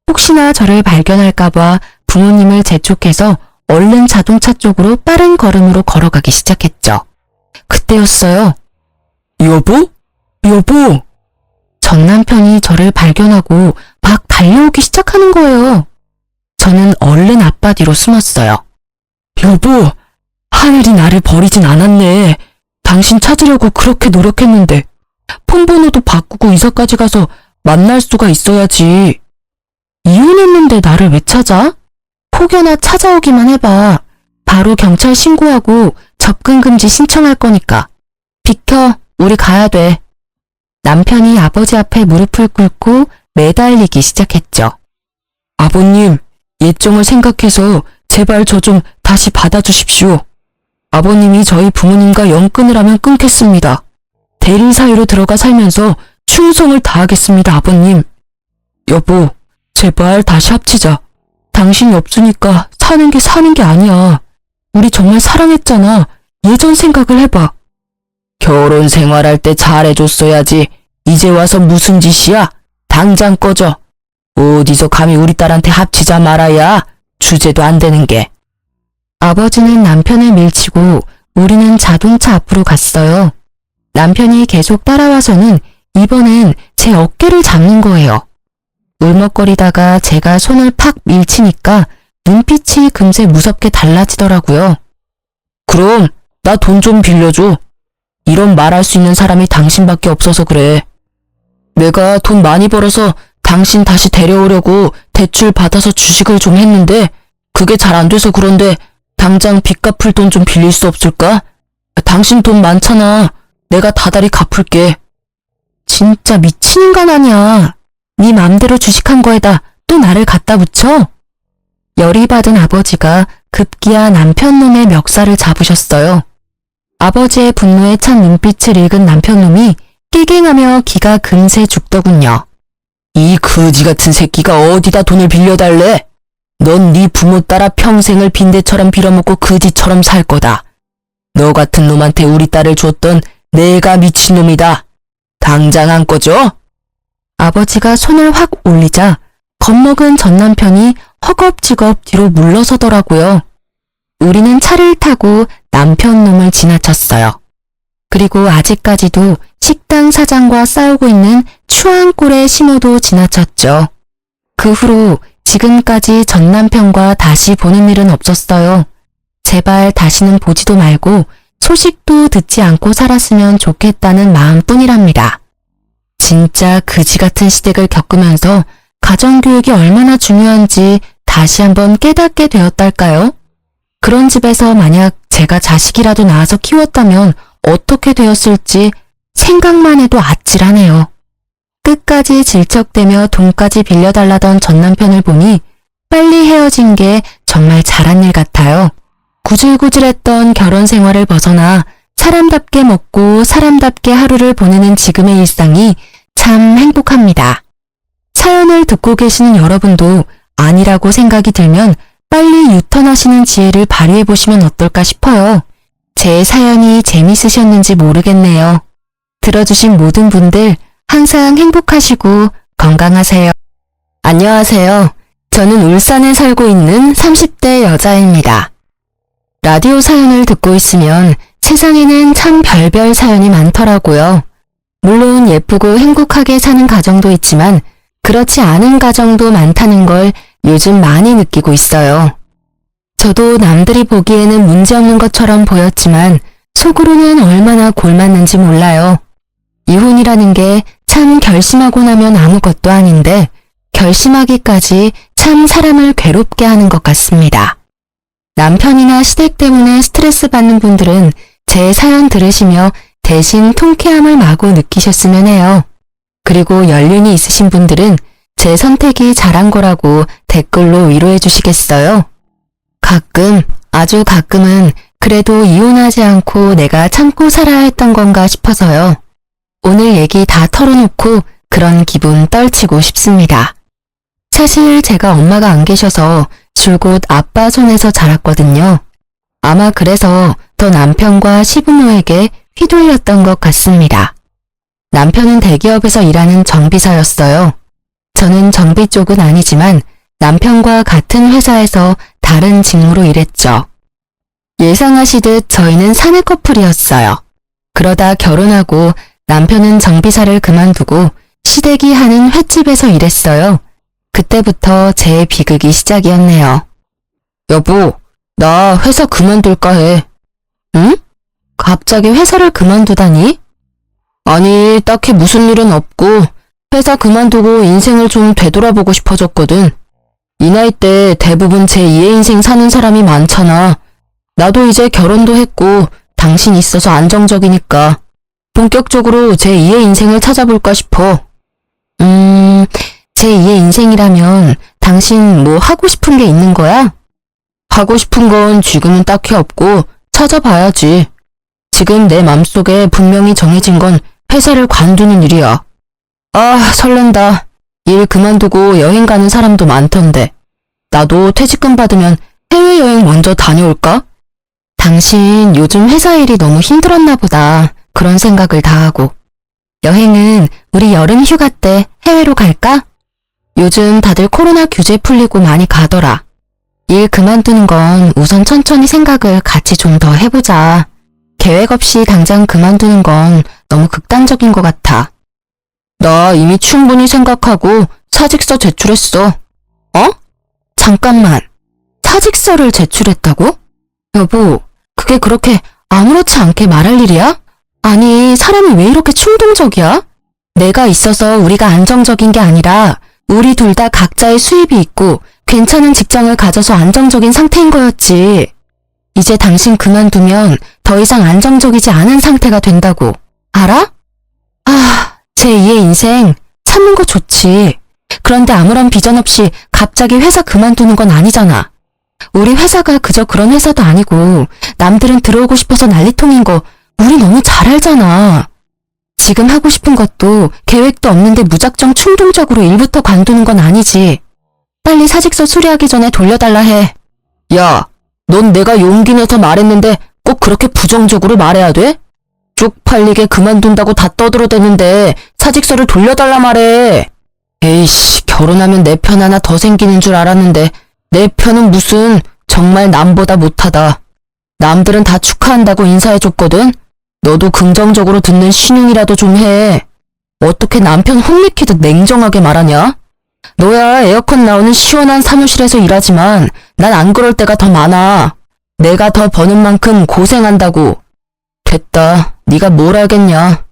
혹시나 저를 발견할까봐 부모님을 재촉해서 얼른 자동차 쪽으로 빠른 걸음으로 걸어가기 시작했죠. 그때였어요. 여보? 여보! 전 남편이 저를 발견하고 막 달려오기 시작하는 거예요. 저는 얼른 아빠 뒤로 숨었어요. 여보, 하늘이 나를 버리진 않았네. 당신 찾으려고 그렇게 노력했는데 폰번호도 바꾸고 이사까지 가서 만날 수가 있어야지. 이혼했는데 나를 왜 찾아? 혹여나 찾아오기만 해봐. 바로 경찰 신고하고 접근 금지 신청할 거니까. 비켜, 우리 가야 돼. 남편이 아버지 앞에 무릎을 꿇고 매달리기 시작했죠. 아버님, 예정을 생각해서 제발 저 좀 다시 받아주십시오. 아버님이 저희 부모님과 영 끊으라면 끊겠습니다. 대리 사이로 들어가 살면서 충성을 다하겠습니다, 아버님. 여보, 제발 다시 합치자. 당신이 없으니까 사는 게 아니야. 우리 정말 사랑했잖아. 예전 생각을 해봐. 결혼 생활할 때 잘해줬어야지. 이제 와서 무슨 짓이야? 당장 꺼져. 어디서 감히 우리 딸한테 합치자 말아야. 주제도 안 되는 게. 아버지는 남편을 밀치고 우리는 자동차 앞으로 갔어요. 남편이 계속 따라와서는 이번엔 제 어깨를 잡는 거예요. 울먹거리다가 제가 손을 팍 밀치니까 눈빛이 금세 무섭게 달라지더라고요. 그럼 나 돈 좀 빌려줘. 이런 말할 수 있는 사람이 당신밖에 없어서 그래. 내가 돈 많이 벌어서 당신 다시 데려오려고 대출 받아서 주식을 좀 했는데 그게 잘 안 돼서 그런데 당장 빚 갚을 돈 좀 빌릴 수 없을까? 당신 돈 많잖아. 내가 다달이 갚을게. 진짜 미친 인간 아니야. 네 맘대로 주식한 거에다 또 나를 갖다 붙여? 열이 받은 아버지가 급기야 남편 놈의 멱살을 잡으셨어요. 아버지의 분노에 찬 눈빛을 읽은 남편 놈이 낑낑하며 기가 금세 죽더군요. 이 거지 같은 새끼가 어디다 돈을 빌려달래? 넌 네 부모 따라 평생을 빈대처럼 빌어먹고 거지처럼 살 거다. 너 같은 놈한테 우리 딸을 줬던 내가 미친놈이다. 당장 안 꺼져? 아버지가 손을 확 올리자 겁먹은 전 남편이 허겁지겁 뒤로 물러서더라고요. 우리는 차를 타고 남편 놈을 지나쳤어요. 그리고 아직까지도 식당 사장과 싸우고 있는 추앙골의 심호도 지나쳤죠. 그 후로 지금까지 전 남편과 다시 보는 일은 없었어요. 제발 다시는 보지도 말고 소식도 듣지 않고 살았으면 좋겠다는 마음뿐이랍니다. 진짜 그지 같은 시댁을 겪으면서 가정교육이 얼마나 중요한지 다시 한번 깨닫게 되었달까요? 그런 집에서 만약 제가 자식이라도 낳아서 키웠다면 어떻게 되었을지 생각만 해도 아찔하네요. 끝까지 질척대며 돈까지 빌려달라던 전 남편을 보니 빨리 헤어진 게 정말 잘한 일 같아요. 구질구질했던 결혼 생활을 벗어나 사람답게 먹고 사람답게 하루를 보내는 지금의 일상이 참 행복합니다. 사연을 듣고 계시는 여러분도 아니라고 생각이 들면 빨리 유턴하시는 지혜를 발휘해보시면 어떨까 싶어요. 제 사연이 재밌으셨는지 모르겠네요. 들어주신 모든 분들 항상 행복하시고 건강하세요. 안녕하세요. 저는 울산에 살고 있는 30대 여자입니다. 라디오 사연을 듣고 있으면 세상에는 참 별별 사연이 많더라고요. 물론 예쁘고 행복하게 사는 가정도 있지만 그렇지 않은 가정도 많다는 걸 요즘 많이 느끼고 있어요. 저도 남들이 보기에는 문제없는 것처럼 보였지만 속으로는 얼마나 골맞는지 몰라요. 이혼이라는 게 참 결심하고 나면 아무것도 아닌데 결심하기까지 참 사람을 괴롭게 하는 것 같습니다. 남편이나 시댁 때문에 스트레스 받는 분들은 제 사연 들으시며 대신 통쾌함을 마구 느끼셨으면 해요. 그리고 연륜이 있으신 분들은 제 선택이 잘한 거라고 댓글로 위로해 주시겠어요? 가끔, 아주 가끔은 그래도 이혼하지 않고 내가 참고 살아야 했던 건가 싶어서요. 오늘 얘기 다 털어놓고 그런 기분 떨치고 싶습니다. 사실 제가 엄마가 안 계셔서 줄곧 아빠 손에서 자랐거든요. 아마 그래서 더 남편과 시부모에게 휘둘렸던 것 같습니다. 남편은 대기업에서 일하는 정비사였어요. 저는 정비 쪽은 아니지만 남편과 같은 회사에서 다른 직무로 일했죠. 예상하시듯 저희는 사내 커플이었어요. 그러다 결혼하고 남편은 정비사를 그만두고 시댁이 하는 횟집에서 일했어요. 그때부터 제 비극이 시작이었네요. 여보, 나 회사 그만둘까 해. 응? 갑자기 회사를 그만두다니? 아니, 딱히 무슨 일은 없고 회사 그만두고 인생을 좀 되돌아보고 싶어졌거든. 이 나이 때 대부분 제2의 인생 사는 사람이 많잖아. 나도 이제 결혼도 했고 당신 있어서 안정적이니까 본격적으로 제2의 인생을 찾아볼까 싶어. 제2의 인생이라면 당신 뭐 하고 싶은 게 있는 거야? 하고 싶은 건 지금은 딱히 없고 찾아봐야지. 지금 내 맘속에 분명히 정해진 건 회사를 관두는 일이야. 아, 설렌다. 일 그만두고 여행 가는 사람도 많던데. 나도 퇴직금 받으면 해외여행 먼저 다녀올까? 당신 요즘 회사 일이 너무 힘들었나 보다. 그런 생각을 다 하고. 여행은 우리 여름 휴가 때 해외로 갈까? 요즘 다들 코로나 규제 풀리고 많이 가더라. 일 그만두는 건 우선 천천히 생각을 같이 좀 더 해보자. 계획 없이 당장 그만두는 건 너무 극단적인 것 같아. 나 이미 충분히 생각하고 사직서 제출했어. 어? 잠깐만. 사직서를 제출했다고? 여보, 그게 그렇게 아무렇지 않게 말할 일이야? 아니, 사람이 왜 이렇게 충동적이야? 내가 있어서 우리가 안정적인 게 아니라 우리 둘 다 각자의 수입이 있고 괜찮은 직장을 가져서 안정적인 상태인 거였지. 이제 당신 그만두면 더 이상 안정적이지 않은 상태가 된다고. 알아? 제2의 인생 찾는 거 좋지. 그런데 아무런 비전 없이 갑자기 회사 그만두는 건 아니잖아. 우리 회사가 그저 그런 회사도 아니고 남들은 들어오고 싶어서 난리통인 거 우리 너무 잘 알잖아. 지금 하고 싶은 것도 계획도 없는데 무작정 충동적으로 일부터 관두는 건 아니지. 빨리 사직서 수리하기 전에 돌려달라 해. 야, 넌 내가 용기 내서 말했는데 꼭 그렇게 부정적으로 말해야 돼? 쪽팔리게 그만둔다고 다 떠들어대는데 사직서를 돌려달라 말해. 에이씨, 결혼하면 내 편 하나 더 생기는 줄 알았는데 내 편은 무슨 정말 남보다 못하다. 남들은 다 축하한다고 인사해줬거든. 너도 긍정적으로 듣는 신용이라도 좀 해. 어떻게 남편 혼미키듯 냉정하게 말하냐? 너야 에어컨 나오는 시원한 사무실에서 일하지만 난 안 그럴 때가 더 많아. 내가 더 버는 만큼 고생한다고. 됐다. 네가 뭘 알겠냐.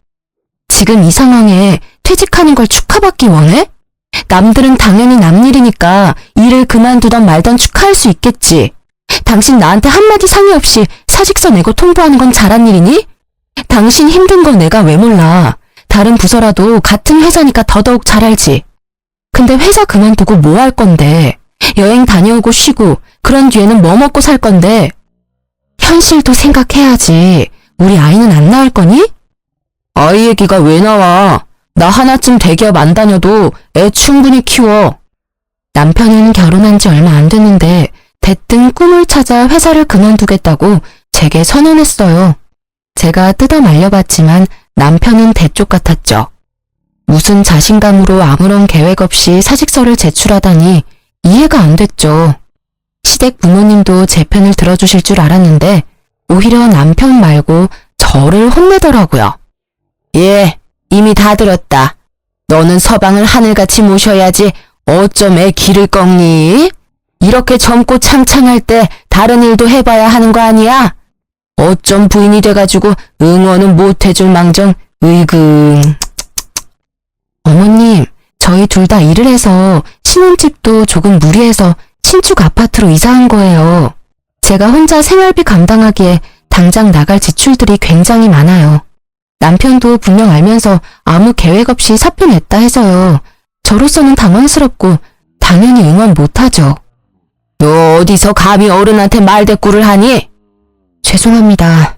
지금 이 상황에 퇴직하는 걸 축하받기 원해? 남들은 당연히 남 일이니까 일을 그만두던 말던 축하할 수 있겠지. 당신 나한테 한마디 상의 없이 사직서 내고 통보하는 건 잘한 일이니? 당신 힘든 거 내가 왜 몰라. 다른 부서라도 같은 회사니까 더더욱 잘 알지. 근데 회사 그만두고 뭐 할 건데? 여행 다녀오고 쉬고 그런 뒤에는 뭐 먹고 살 건데? 현실도 생각해야지. 우리 아이는 안 낳을 거니? 아이 얘기가 왜 나와? 나 하나쯤 대기업 안 다녀도 애 충분히 키워. 남편은 결혼한 지 얼마 안 됐는데 대뜸 꿈을 찾아 회사를 그만두겠다고 제게 선언했어요. 제가 뜯어 말려봤지만 남편은 대쪽 같았죠. 무슨 자신감으로 아무런 계획 없이 사직서를 제출하다니 이해가 안 됐죠. 시댁 부모님도 제 편을 들어주실 줄 알았는데 오히려 남편 말고 저를 혼내더라고요. 예, 이미 다 들었다. 너는 서방을 하늘같이 모셔야지 어쩜 애 기를 꺾니? 이렇게 젊고 창창할 때 다른 일도 해봐야 하는 거 아니야? 어쩜 부인이 돼가지고 응원은 못해줄 망정. 으이그. 어머님, 저희 둘 다 일을 해서 신혼집도 조금 무리해서 신축 아파트로 이사한 거예요. 제가 혼자 생활비 감당하기에 당장 나갈 지출들이 굉장히 많아요. 남편도 분명 알면서 아무 계획 없이 사표 냈다 해서요. 저로서는 당황스럽고 당연히 응원 못하죠. 너 어디서 감히 어른한테 말대꾸를 하니? 죄송합니다.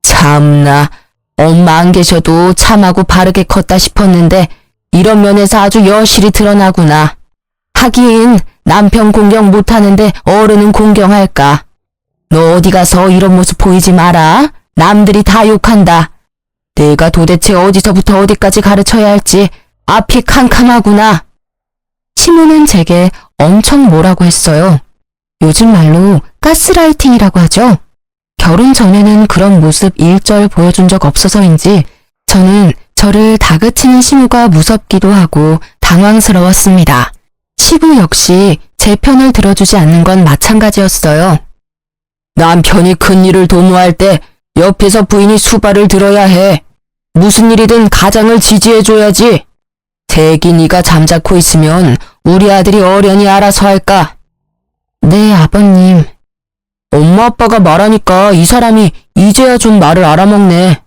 참나, 엄마 안 계셔도 참하고 바르게 컸다 싶었는데 이런 면에서 아주 여실히 드러나구나. 하긴 남편 공경 못하는데 어른은 공경할까. 너 어디 가서 이런 모습 보이지 마라. 남들이 다 욕한다. 내가 도대체 어디서부터 어디까지 가르쳐야 할지 앞이 캄캄하구나. 시모는 제게 엄청 뭐라고 했어요. 요즘 말로 가스라이팅이라고 하죠. 결혼 전에는 그런 모습 일절 보여준 적 없어서인지 저는 저를 다그치는 시모가 무섭기도 하고 당황스러웠습니다. 시부 역시 제 편을 들어주지 않는 건 마찬가지였어요. 남편이 큰일을 도모할 때 옆에서 부인이 수발을 들어야 해. 무슨 일이든 가장을 지지해줘야지. 세기 네가 잠자코 있으면 우리 아들이 어련히 알아서 할까? 네, 아버님. 엄마 아빠가 말하니까 이 사람이 이제야 좀 말을 알아먹네.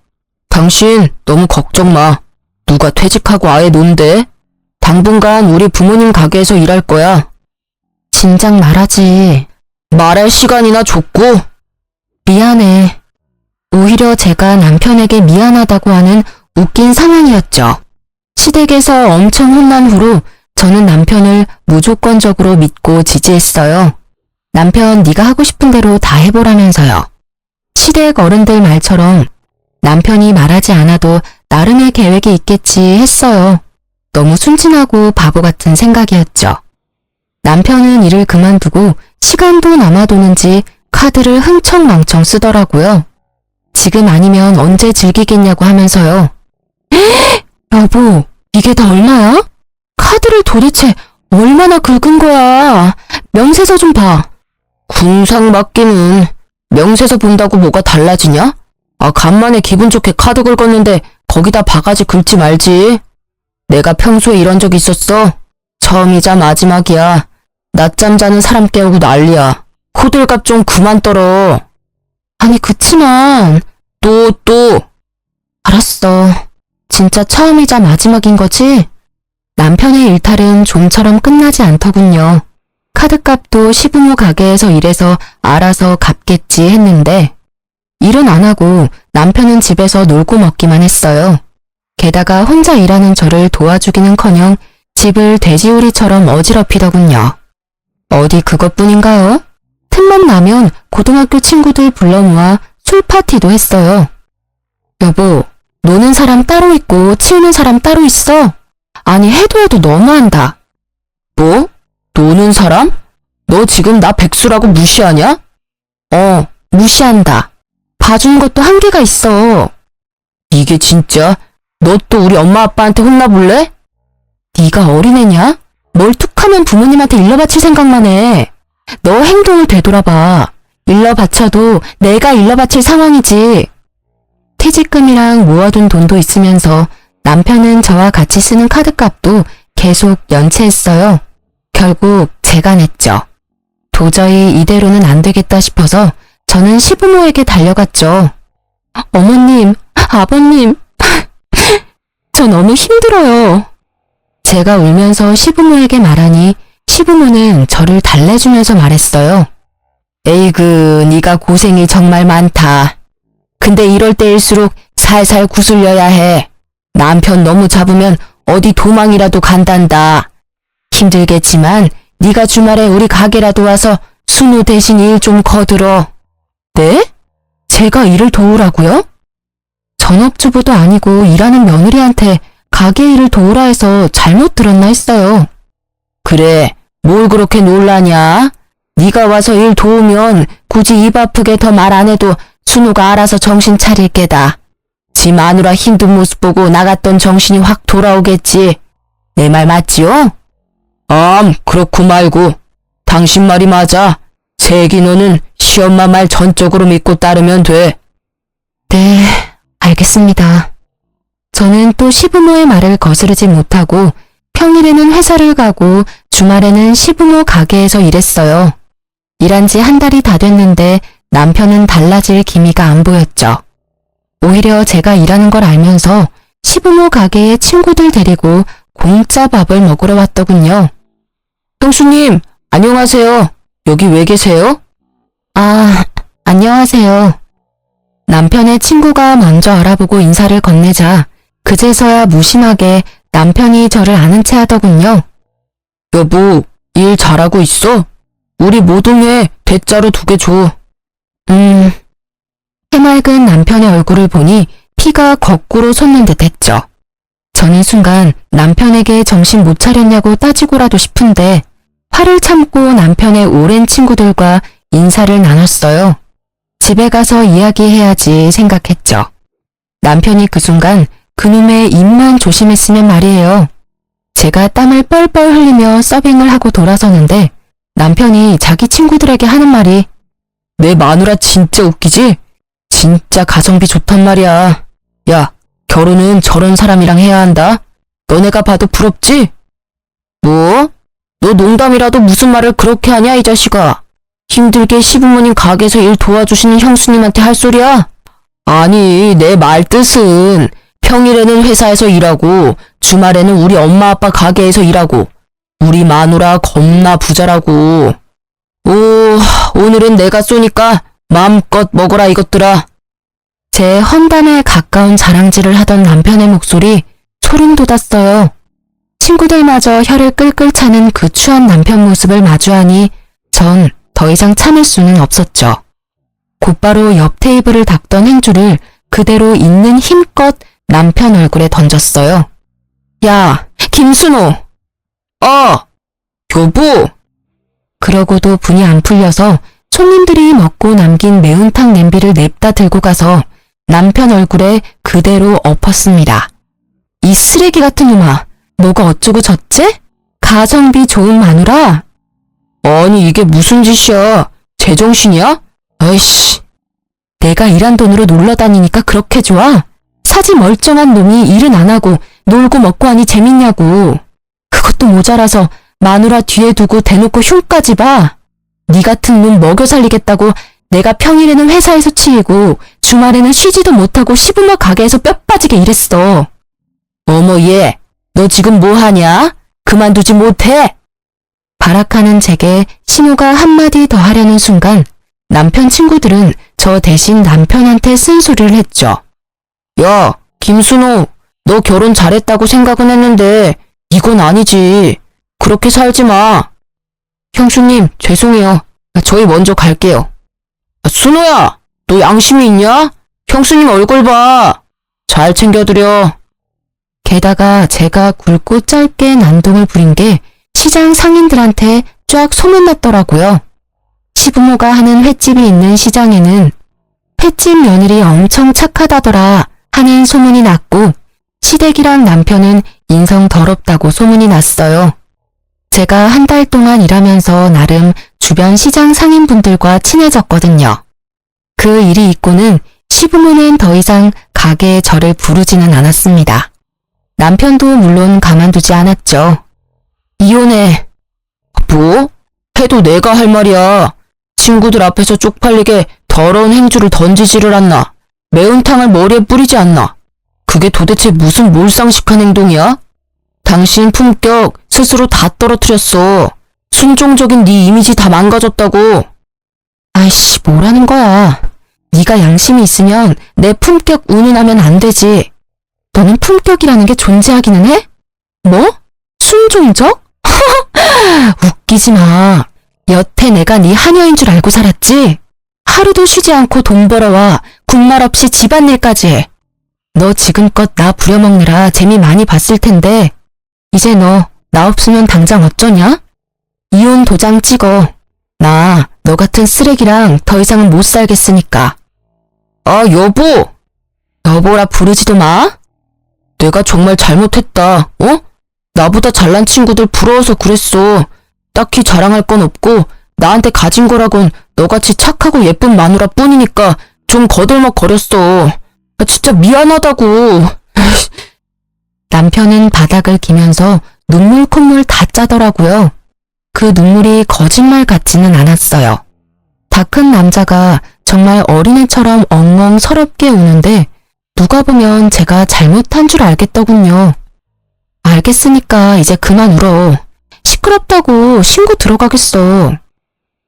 당신 너무 걱정 마. 누가 퇴직하고 아예 논대? 당분간 우리 부모님 가게에서 일할 거야. 진작 말하지. 말할 시간이나 줬고. 미안해. 오히려 제가 남편에게 미안하다고 하는 웃긴 상황이었죠. 시댁에서 엄청 혼난 후로 저는 남편을 무조건적으로 믿고 지지했어요. 남편 네가 하고 싶은 대로 다 해보라면서요. 시댁 어른들 말처럼 남편이 말하지 않아도 나름의 계획이 있겠지 했어요. 너무 순진하고 바보 같은 생각이었죠. 남편은 일을 그만두고 시간도 남아도는지 카드를 흥청망청 쓰더라고요. 지금 아니면 언제 즐기겠냐고 하면서요. 여보, 이게 다 얼마야? 카드를 도대체 얼마나 긁은 거야? 명세서 좀 봐. 궁상 맞기는 명세서 본다고 뭐가 달라지냐? 간만에 기분 좋게 카드 긁었는데 거기다 바가지 긁지 말지. 내가 평소에 이런 적 있었어? 처음이자 마지막이야. 낮잠 자는 사람 깨우고 난리야. 호들갑 좀 그만 떨어. 아니 그치만 또. 알았어. 진짜 처음이자 마지막인 거지? 남편의 일탈은 좀처럼 끝나지 않더군요. 카드값도 시부모 가게에서 일해서 알아서 갚겠지 했는데 일은 안 하고 남편은 집에서 놀고 먹기만 했어요. 게다가 혼자 일하는 저를 도와주기는커녕 집을 돼지우리처럼 어지럽히더군요. 어디 그것뿐인가요? 틈만 나면 고등학교 친구들 불러 모아 술 파티도 했어요. 여보, 노는 사람 따로 있고 치우는 사람 따로 있어? 아니 해도 너무한다. 뭐? 노는 사람? 너 지금 나 백수라고 무시하냐? 무시한다. 봐주는 것도 한계가 있어. 이게 진짜? 너 또 우리 엄마 아빠한테 혼나볼래? 네가 어린애냐? 뭘 툭하면 부모님한테 일러 바칠 생각만 해. 너 행동을 되돌아봐. 일러 바쳐도 내가 일러 바칠 상황이지. 퇴직금이랑 모아둔 돈도 있으면서 남편은 저와 같이 쓰는 카드값도 계속 연체했어요. 결국 제가 냈죠. 도저히 이대로는 안 되겠다 싶어서 저는 시부모에게 달려갔죠. 어머님, 아버님, 저 너무 힘들어요. 제가 울면서 시부모에게 말하니 시부모는 저를 달래주면서 말했어요. 에이그, 네가 고생이 정말 많다. 근데 이럴 때일수록 살살 구슬려야 해. 남편 너무 잡으면 어디 도망이라도 간단다. 힘들겠지만 네가 주말에 우리 가게라도 와서 순우 대신 일 좀 거들어. 네? 제가 일을 도우라고요? 전업주부도 아니고 일하는 며느리한테 가게 일을 도우라 해서 잘못 들었나 했어요. 그래, 뭘 그렇게 놀라냐? 네가 와서 일 도우면 굳이 입 아프게 더 말 안 해도 순우가 알아서 정신 차릴 게다. 지 마누라 힘든 모습 보고 나갔던 정신이 확 돌아오겠지. 내 말 맞지요? 그렇고 말고. 당신 말이 맞아. 세기 너는 시엄마 말 전적으로 믿고 따르면 돼. 네, 알겠습니다. 저는 또 시부모의 말을 거스르지 못하고 평일에는 회사를 가고 주말에는 시부모 가게에서 일했어요. 일한 지 한 달이 다 됐는데 남편은 달라질 기미가 안 보였죠. 오히려 제가 일하는 걸 알면서 시부모 가게에 친구들 데리고 공짜 밥을 먹으러 왔더군요. 형수님, 안녕하세요. 여기 왜 계세요? 안녕하세요. 남편의 친구가 먼저 알아보고 인사를 건네자 그제서야 무심하게 남편이 저를 아는 체 하더군요. 여보, 일 잘하고 있어? 우리 모동에 대자로 2개 줘. 해맑은 남편의 얼굴을 보니 피가 거꾸로 솟는 듯 했죠. 저는 순간 남편에게 정신 못 차렸냐고 따지고라도 싶은데 화를 참고 남편의 오랜 친구들과 인사를 나눴어요. 집에 가서 이야기해야지 생각했죠. 남편이 그 순간 그놈의 입만 조심했으면 말이에요. 제가 땀을 뻘뻘 흘리며 서빙을 하고 돌아서는데 남편이 자기 친구들에게 하는 말이 내 마누라 진짜 웃기지? 진짜 가성비 좋단 말이야. 야, 결혼은 저런 사람이랑 해야 한다. 너네가 봐도 부럽지? 뭐? 너 농담이라도 무슨 말을 그렇게 하냐, 이 자식아. 힘들게 시부모님 가게에서 일 도와주시는 형수님한테 할 소리야? 아니, 내 말 뜻은 평일에는 회사에서 일하고 주말에는 우리 엄마 아빠 가게에서 일하고 우리 마누라 겁나 부자라고. 오, 오늘은 내가 쏘니까 마음껏 먹어라 이것들아. 제 헌담에 가까운 자랑질을 하던 남편의 목소리 소름 돋았어요. 친구들마저 혀를 끌끌 차는 그 추한 남편 모습을 마주하니 전 더 이상 참을 수는 없었죠. 곧바로 옆 테이블을 닦던 행주를 그대로 있는 힘껏 남편 얼굴에 던졌어요. 야, 김순호! 여보! 그러고도 분이 안 풀려서 손님들이 먹고 남긴 매운탕 냄비를 냅다 들고 가서 남편 얼굴에 그대로 엎었습니다. 이 쓰레기 같은 놈아, 뭐가 어쩌고 저째? 가성비 좋은 마누라? 아니 이게 무슨 짓이야? 제정신이야? 아이씨. 내가 일한 돈으로 놀러 다니니까 그렇게 좋아? 사지 멀쩡한 놈이 일은 안 하고 놀고 먹고 하니 재밌냐고. 그것도 모자라서 마누라 뒤에 두고 대놓고 흉까지 봐. 네 같은 놈 먹여 살리겠다고 내가 평일에는 회사에서 치이고 주말에는 쉬지도 못하고 시부모 가게에서 뼈 빠지게 일했어. 어머 얘, 너 지금 뭐 하냐? 그만두지 못해? 발악하는 제게 신호가 한마디 더 하려는 순간 남편 친구들은 저 대신 남편한테 쓴소리를 했죠. 야, 김순호, 너 결혼 잘했다고 생각은 했는데 이건 아니지. 그렇게 살지 마. 형수님, 죄송해요. 저희 먼저 갈게요. 순호야, 너 양심이 있냐? 형수님 얼굴 봐. 잘 챙겨드려. 게다가 제가 굵고 짧게 난동을 부린 게 시장 상인들한테 쫙 소문났더라고요. 시부모가 하는 횟집이 있는 시장에는 횟집 며느리 엄청 착하다더라 하는 소문이 났고 시댁이랑 남편은 인성 더럽다고 소문이 났어요. 제가 한 달 동안 일하면서 나름 주변 시장 상인분들과 친해졌거든요. 그 일이 있고는 시부모는 더 이상 가게에 저를 부르지는 않았습니다. 남편도 물론 가만두지 않았죠. 이혼해. 뭐? 해도 내가 할 말이야. 친구들 앞에서 쪽팔리게 더러운 행주를 던지지를 않나. 매운탕을 머리에 뿌리지 않나. 그게 도대체 무슨 몰상식한 행동이야? 당신 품격 스스로 다 떨어뜨렸어. 순종적인 네 이미지 다 망가졌다고. 아이씨, 뭐라는 거야. 네가 양심이 있으면 내 품격 운운하면 안 되지. 너는 품격이라는 게 존재하기는 해? 뭐? 순종적? 웃기지 마. 여태 내가 네 하녀인 줄 알고 살았지? 하루도 쉬지 않고 돈 벌어와 군말 없이 집안일까지 해. 너 지금껏 나 부려먹느라 재미 많이 봤을 텐데 이제 너 나 없으면 당장 어쩌냐? 이혼 도장 찍어. 나 너 같은 쓰레기랑 더 이상은 못 살겠으니까. 아 여보! 여보라 부르지도 마. 내가 정말 잘못했다. 나보다 잘난 친구들 부러워서 그랬어. 딱히 자랑할 건 없고 나한테 가진 거라곤 너같이 착하고 예쁜 마누라 뿐이니까 좀 거들먹거렸어. 진짜 미안하다고. 남편은 바닥을 기면서 눈물 콧물 다 짜더라고요. 그 눈물이 거짓말 같지는 않았어요. 다 큰 남자가 정말 어린애처럼 엉엉 서럽게 우는데 누가 보면 제가 잘못한 줄 알겠더군요. 알겠으니까 이제 그만 울어. 시끄럽다고 신고 들어가겠어.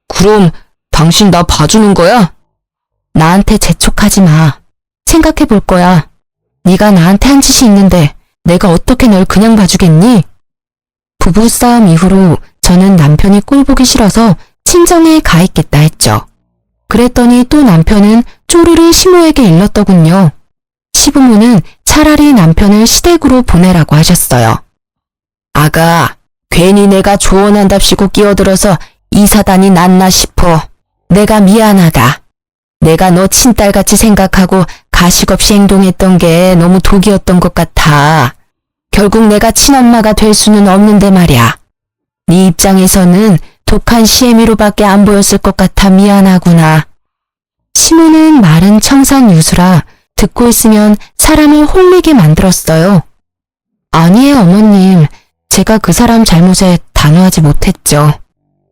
그럼 당신 나 봐주는 거야? 나한테 재촉하지 마. 생각해 볼 거야. 네가 나한테 한 짓이 있는데 내가 어떻게 널 그냥 봐주겠니? 부부싸움 이후로 저는 남편이 꼴보기 싫어서 친정에 가 있겠다 했죠. 그랬더니 또 남편은 쪼르르 시모에게 일렀더군요. 시부모는 차라리 남편을 시댁으로 보내라고 하셨어요. 아가, 괜히 내가 조언한답시고 끼어들어서 이 사단이 났나 싶어. 내가 미안하다. 내가 너 친딸같이 생각하고 가식 없이 행동했던 게 너무 독이었던 것 같아. 결국 내가 친엄마가 될 수는 없는데 말이야. 네 입장에서는 독한 시애미로밖에 안 보였을 것 같아 미안하구나. 시모는 마른 청산 유수라 듣고 있으면 사람을 홀리게 만들었어요. 아니에요, 어머님. 제가 그 사람 잘못에 단호하지 못했죠.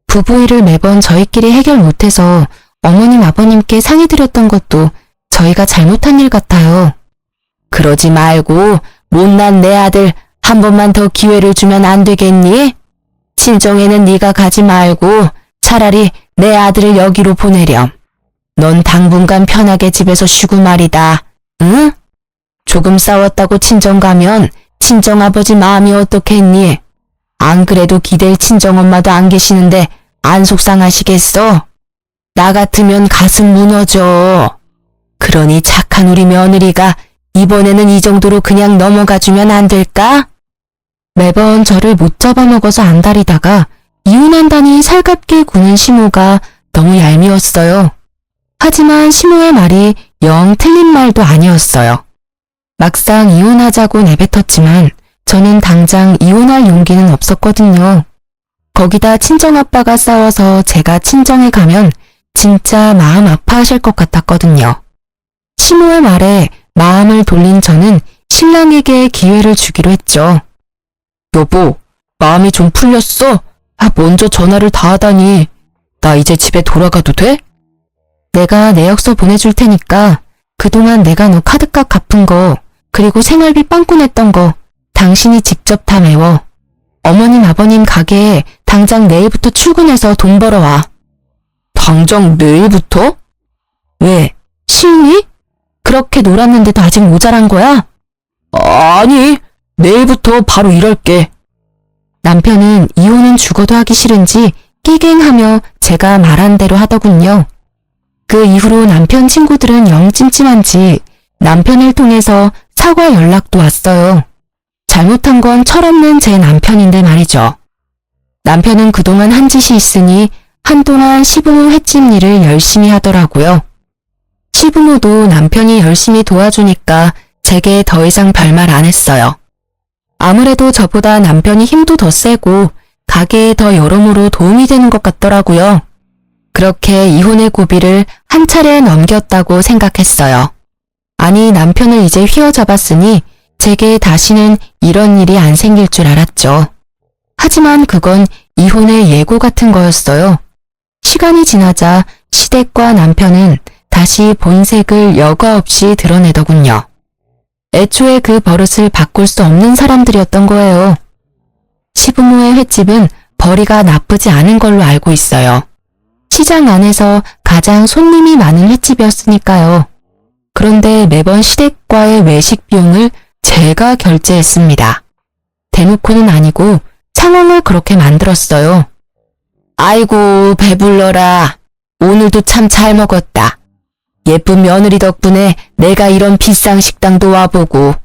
부부 일을 매번 저희끼리 해결 못해서 어머님, 아버님께 상의드렸던 것도 저희가 잘못한 일 같아요. 그러지 말고 못난 내 아들 한 번만 더 기회를 주면 안 되겠니? 친정에는 네가 가지 말고 차라리 내 아들을 여기로 보내렴. 넌 당분간 편하게 집에서 쉬고 말이다. 응? 조금 싸웠다고 친정 가면 친정아버지 마음이 어떻겠니? 안 그래도 기댈 친정엄마도 안 계시는데 안 속상하시겠어? 나 같으면 가슴 무너져. 그러니 착한 우리 며느리가 이번에는 이 정도로 그냥 넘어가주면 안 될까? 매번 저를 못 잡아먹어서 안달이다가 이혼한다니 살갑게 구는 시모가 너무 얄미웠어요. 하지만 시모의 말이 영 틀린 말도 아니었어요. 막상 이혼하자고 내뱉었지만 저는 당장 이혼할 용기는 없었거든요. 거기다 친정아빠가 싸워서 제가 친정에 가면 진짜 마음 아파하실 것 같았거든요. 시모의 말에 마음을 돌린 저는 신랑에게 기회를 주기로 했죠. 여보, 마음이 좀 풀렸어? 먼저 전화를 다 하다니. 나 이제 집에 돌아가도 돼? 내가 내역서 보내줄 테니까 그동안 내가 너 카드값 갚은 거 그리고 생활비 빵꾸 냈던 거 당신이 직접 다 메워. 어머님, 아버님 가게에 당장 내일부터 출근해서 돈 벌어와. 당장 내일부터? 왜? 싫니? 그렇게 놀았는데도 아직 모자란 거야? 아니, 내일부터 바로 일할게. 남편은 이혼은 죽어도 하기 싫은지 끼갱하며 제가 말한 대로 하더군요. 그 이후로 남편 친구들은 영 찜찜한지 남편을 통해서 사과 연락도 왔어요. 잘못한 건 철없는 제 남편인데 말이죠. 남편은 그동안 한 짓이 있으니 한동안 시부모 횟집 일을 열심히 하더라고요. 시부모도 남편이 열심히 도와주니까 제게 더 이상 별말 안 했어요. 아무래도 저보다 남편이 힘도 더 세고 가게에 더 여러모로 도움이 되는 것 같더라고요. 그렇게 이혼의 고비를 한 차례 넘겼다고 생각했어요. 아니, 남편을 이제 휘어잡았으니 제게 다시는 이런 일이 안 생길 줄 알았죠. 하지만 그건 이혼의 예고 같은 거였어요. 시간이 지나자 시댁과 남편은 다시 본색을 여과 없이 드러내더군요. 애초에 그 버릇을 바꿀 수 없는 사람들이었던 거예요. 시부모의 횟집은 벌이가 나쁘지 않은 걸로 알고 있어요. 시장 안에서 가장 손님이 많은 횟집이었으니까요. 그런데 매번 시댁과의 외식 비용을 제가 결제했습니다. 대놓고는 아니고 상황을 그렇게 만들었어요. 아이고, 배불러라. 오늘도 참 잘 먹었다. 예쁜 며느리 덕분에 내가 이런 비싼 식당도 와보고.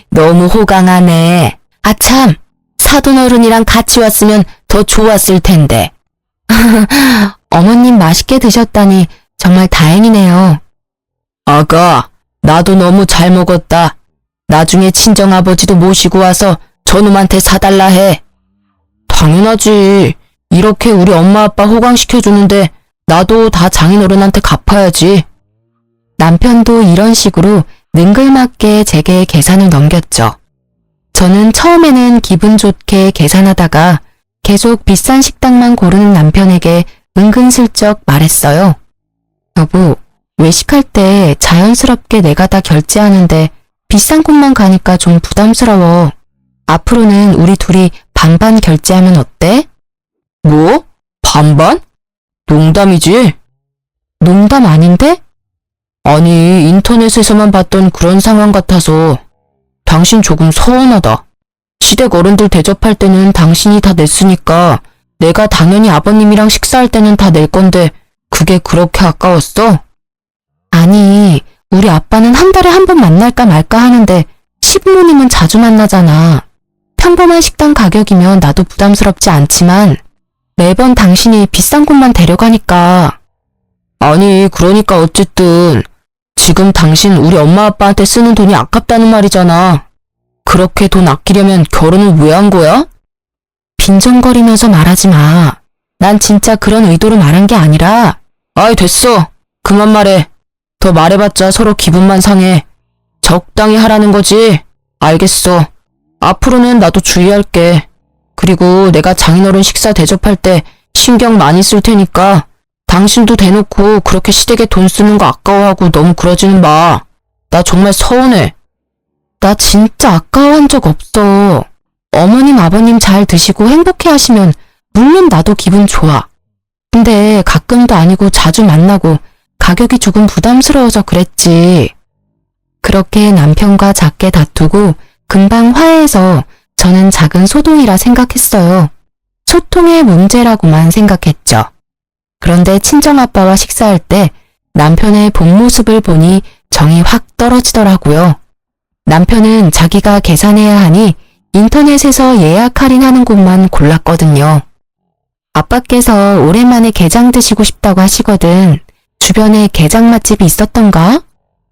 너무 호강하네. 아참, 사돈어른이랑 같이 왔으면 더 좋았을 텐데. 어머님 맛있게 드셨다니 정말 다행이네요. 아가, 나도 너무 잘 먹었다. 나중에 친정아버지도 모시고 와서 저놈한테 사달라 해. 당연하지. 이렇게 우리 엄마 아빠 호강시켜주는데 나도 다 장인어른한테 갚아야지. 남편도 이런 식으로 능글맞게 제게 계산을 넘겼죠. 저는 처음에는 기분 좋게 계산하다가 계속 비싼 식당만 고르는 남편에게 은근슬쩍 말했어요. 여보, 외식할 때 자연스럽게 내가 다 결제하는데 비싼 곳만 가니까 좀 부담스러워. 앞으로는 우리 둘이 반반 결제하면 어때? 뭐? 반반? 농담이지? 농담 아닌데? 아니, 인터넷에서만 봤던 그런 상황 같아서 당신 조금 서운하다. 시댁 어른들 대접할 때는 당신이 다 냈으니까 내가 당연히 아버님이랑 식사할 때는 다 낼 건데 그게 그렇게 아까웠어? 아니, 우리 아빠는 한 달에 한 번 만날까 말까 하는데 시부모님은 자주 만나잖아. 평범한 식당 가격이면 나도 부담스럽지 않지만 매번 당신이 비싼 곳만 데려가니까. 아니, 그러니까 어쨌든 지금 당신 우리 엄마 아빠한테 쓰는 돈이 아깝다는 말이잖아. 그렇게 돈 아끼려면 결혼을 왜 한 거야? 빈정거리면서 말하지 마. 난 진짜 그런 의도로 말한 게 아니라. 아이, 됐어. 그만 말해. 더 말해봤자 서로 기분만 상해. 적당히 하라는 거지. 알겠어. 앞으로는 나도 주의할게. 그리고 내가 장인어른 식사 대접할 때 신경 많이 쓸 테니까 당신도 대놓고 그렇게 시댁에 돈 쓰는 거 아까워하고 너무 그러지는 마. 나 정말 서운해. 나 진짜 아까워한 적 없어. 어머님, 아버님 잘 드시고 행복해 하시면 물론 나도 기분 좋아. 근데 가끔도 아니고 자주 만나고 가격이 조금 부담스러워서 그랬지. 그렇게 남편과 작게 다투고 금방 화해해서 저는 작은 소동이라 생각했어요. 소통의 문제라고만 생각했죠. 그런데 친정아빠와 식사할 때 남편의 본 모습을 보니 정이 확 떨어지더라고요. 남편은 자기가 계산해야 하니 인터넷에서 예약 할인하는 곳만 골랐거든요. 아빠께서 오랜만에 게장 드시고 싶다고 하시거든. 주변에 게장 맛집이 있었던가?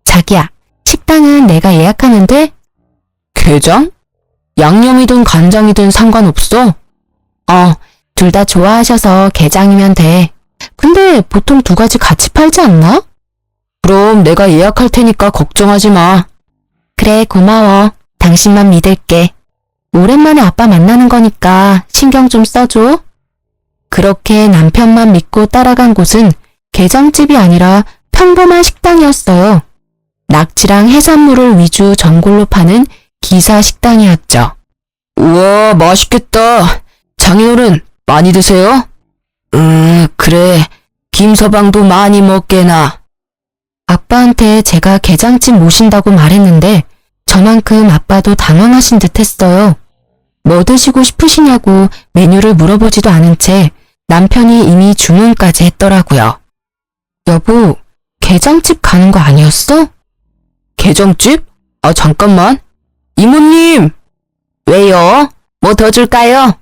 자기야, 식당은 내가 예약하는데? 게장? 양념이든 간장이든 상관없어? 둘 다 좋아하셔서 게장이면 돼. 근데 보통 두 가지 같이 팔지 않나? 그럼 내가 예약할 테니까 걱정하지 마. 그래, 고마워. 당신만 믿을게. 오랜만에 아빠 만나는 거니까 신경 좀 써줘. 그렇게 남편만 믿고 따라간 곳은 게장집이 아니라 평범한 식당이었어요. 낙지랑 해산물을 위주 전골로 파는 기사 식당이었죠. 우와, 맛있겠다. 장인어른, 많이 드세요? 그래. 김서방도 많이 먹게나. 아빠한테 제가 게장집 모신다고 말했는데 저만큼 아빠도 당황하신 듯 했어요. 뭐 드시고 싶으시냐고 메뉴를 물어보지도 않은 채 남편이 이미 주문까지 했더라고요. 여보, 게장집 가는 거 아니었어? 게장집? 잠깐만. 이모님! 왜요? 뭐 더 줄까요?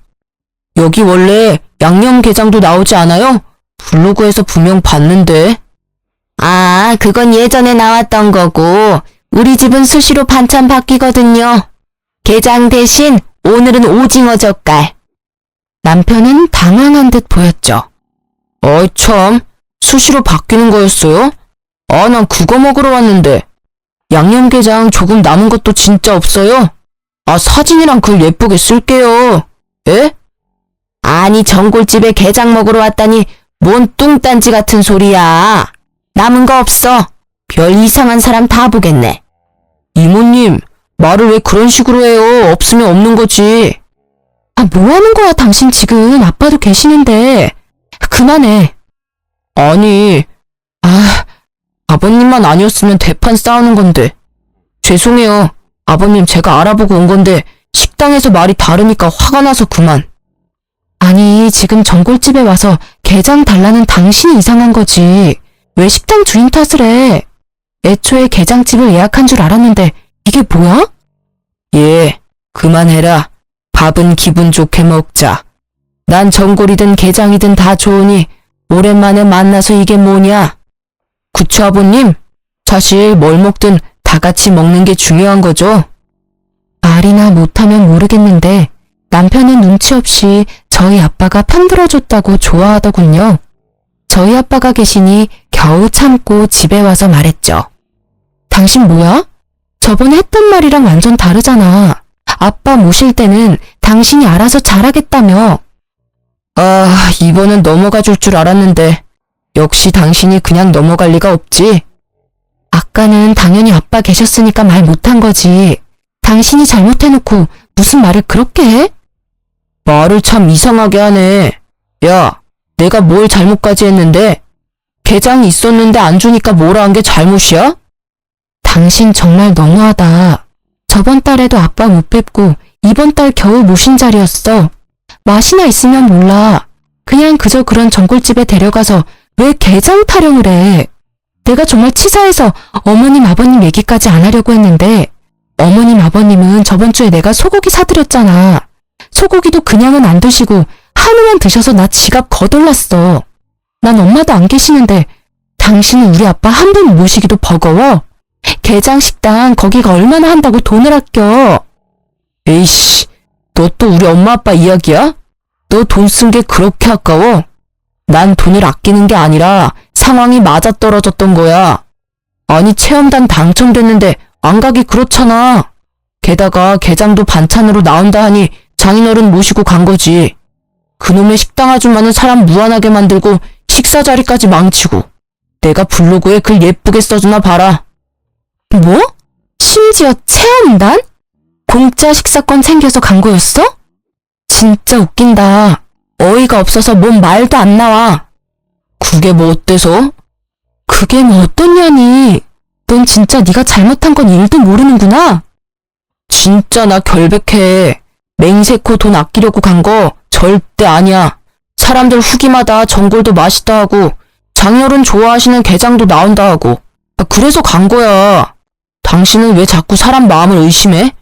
여기 원래 양념게장도 나오지 않아요? 블로그에서 분명 봤는데. 그건 예전에 나왔던 거고 우리 집은 수시로 반찬 바뀌거든요. 게장 대신 오늘은 오징어 젓갈. 남편은 당황한 듯 보였죠. 참. 수시로 바뀌는 거였어요? 난 그거 먹으러 왔는데. 양념게장 조금 남은 것도 진짜 없어요? 사진이랑 글 예쁘게 쓸게요. 에? 아니, 전골집에 게장 먹으러 왔다니 뭔 뚱딴지 같은 소리야. 남은 거 없어. 별 이상한 사람 다 보겠네. 이모님, 말을 왜 그런 식으로 해요? 없으면 없는 거지. 뭐 하는 거야, 당신 지금. 아빠도 계시는데. 그만해. 아니, 아버님만 아니었으면 대판 싸우는 건데. 죄송해요. 아버님, 제가 알아보고 온 건데 식당에서 말이 다르니까 화가 나서 그만. 아니, 지금 전골집에 와서 게장 달라는 당신이 이상한 거지. 왜 식당 주인 탓을 해? 애초에 게장집을 예약한 줄 알았는데 이게 뭐야? 그만해라. 밥은 기분 좋게 먹자. 난 전골이든 게장이든 다 좋으니 오랜만에 만나서 이게 뭐냐? 그쵸, 아버님? 사실 뭘 먹든 다 같이 먹는 게 중요한 거죠? 말이나 못하면 모르겠는데 남편은 눈치 없이 저희 아빠가 편들어줬다고 좋아하더군요. 저희 아빠가 계시니 겨우 참고 집에 와서 말했죠. 당신 뭐야? 저번에 했던 말이랑 완전 다르잖아. 아빠 모실 때는 당신이 알아서 잘하겠다며. 이번엔 넘어가 줄 줄 알았는데 역시 당신이 그냥 넘어갈 리가 없지. 아까는 당연히 아빠 계셨으니까 말 못한 거지. 당신이 잘못해놓고 무슨 말을 그렇게 해? 말을 참 이상하게 하네. 야, 내가 뭘 잘못까지 했는데? 게장이 있었는데 안 주니까 뭐라 한 게 잘못이야? 당신 정말 너무하다. 저번 달에도 아빠 못 뵙고 이번 달 겨우 모신 자리였어. 맛이나 있으면 몰라. 그냥 그저 그런 전골집에 데려가서 왜 게장 타령을 해? 내가 정말 치사해서 어머님 아버님 얘기까지 안 하려고 했는데 어머님 아버님은 저번 주에 내가 소고기 사드렸잖아. 소고기도 그냥은 안 드시고 한우만 드셔서 나 지갑 거덜났어. 난 엄마도 안 계시는데 당신은 우리 아빠 한 분 모시기도 버거워? 게장 식당 거기가 얼마나 한다고 돈을 아껴. 에이씨, 너 또 우리 엄마 아빠 이야기야? 너 돈 쓴 게 그렇게 아까워? 난 돈을 아끼는 게 아니라 상황이 맞아떨어졌던 거야. 아니, 체험단 당첨됐는데 안 가기 그렇잖아. 게다가 게장도 반찬으로 나온다 하니 장인어른 모시고 간 거지. 그놈의 식당 아줌마는 사람 무안하게 만들고 식사 자리까지 망치고. 내가 블로그에 글 예쁘게 써주나 봐라. 뭐? 심지어 체험단? 공짜 식사권 챙겨서 간 거였어? 진짜 웃긴다. 어이가 없어서 뭔 말도 안 나와. 그게 뭐 어때서? 그게 뭐 어떠냐니. 넌 진짜 네가 잘못한 건 일도 모르는구나. 진짜 나 결백해. 맹세코 돈 아끼려고 간 거 절대 아니야. 사람들 후기마다 전골도 맛있다 하고 장인어른 좋아하시는 게장도 나온다 하고. 그래서 간 거야. 당신은 왜 자꾸 사람 마음을 의심해?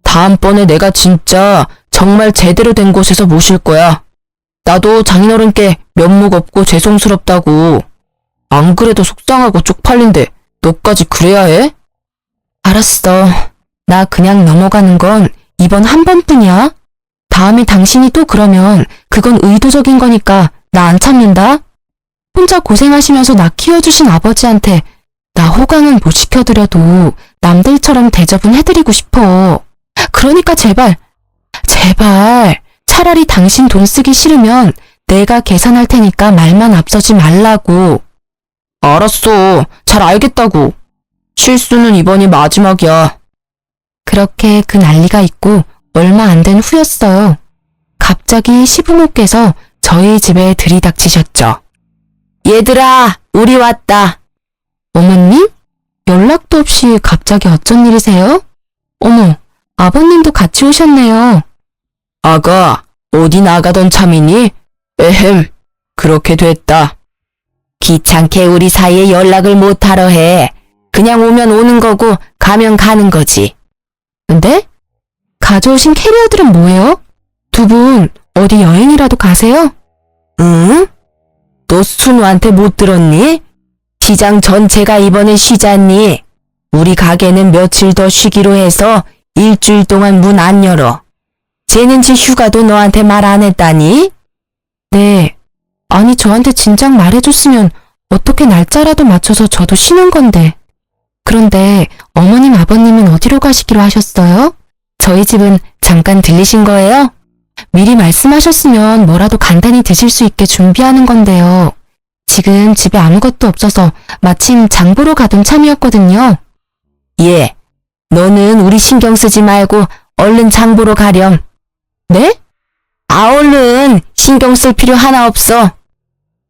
다음번에 내가 진짜 정말 제대로 된 곳에서 모실 거야. 나도 장인어른께 면목 없고 죄송스럽다고. 안 그래도 속상하고 쪽팔린데 너까지 그래야 해? 알았어. 나 그냥 넘어가는 건 이번 한 번뿐이야. 다음에 당신이 또 그러면 그건 의도적인 거니까 나 안 참는다. 혼자 고생하시면서 나 키워주신 아버지한테 나 호강은 못 시켜드려도 남들처럼 대접은 해드리고 싶어. 그러니까 제발 차라리 당신 돈 쓰기 싫으면 내가 계산할 테니까 말만 앞서지 말라고. 알았어. 잘 알겠다고. 실수는 이번이 마지막이야. 그렇게 그 난리가 있고 얼마 안 된 후였어요. 갑자기 시부모께서 저희 집에 들이닥치셨죠. 얘들아, 우리 왔다. 어머님? 연락도 없이 갑자기 어쩐 일이세요? 어머, 아버님도 같이 오셨네요. 아가, 어디 나가던 참이니? 에헴, 그렇게 됐다. 귀찮게 우리 사이에 연락을 못하러 해. 그냥 오면 오는 거고 가면 가는 거지. 근데? 가져오신 캐리어들은 뭐예요? 두 분 어디 여행이라도 가세요? 응? 너 순우한테 못 들었니? 시장 전체가 이번에 쉬잖니. 우리 가게는 며칠 더 쉬기로 해서 일주일 동안 문 안 열어. 쟤는 지 휴가도 너한테 말 안 했다니? 네. 아니 저한테 진작 말해줬으면 어떻게 날짜라도 맞춰서 저도 쉬는 건데. 그런데 어머님 아버님은 어디로 가시기로 하셨어요? 저희 집은 잠깐 들리신 거예요? 미리 말씀하셨으면 뭐라도 간단히 드실 수 있게 준비하는 건데요. 지금 집에 아무것도 없어서 마침 장 보러 가던 참이었거든요. 예, 너는 우리 신경 쓰지 말고 얼른 장 보러 가렴. 네? 얼른 신경 쓸 필요 하나 없어.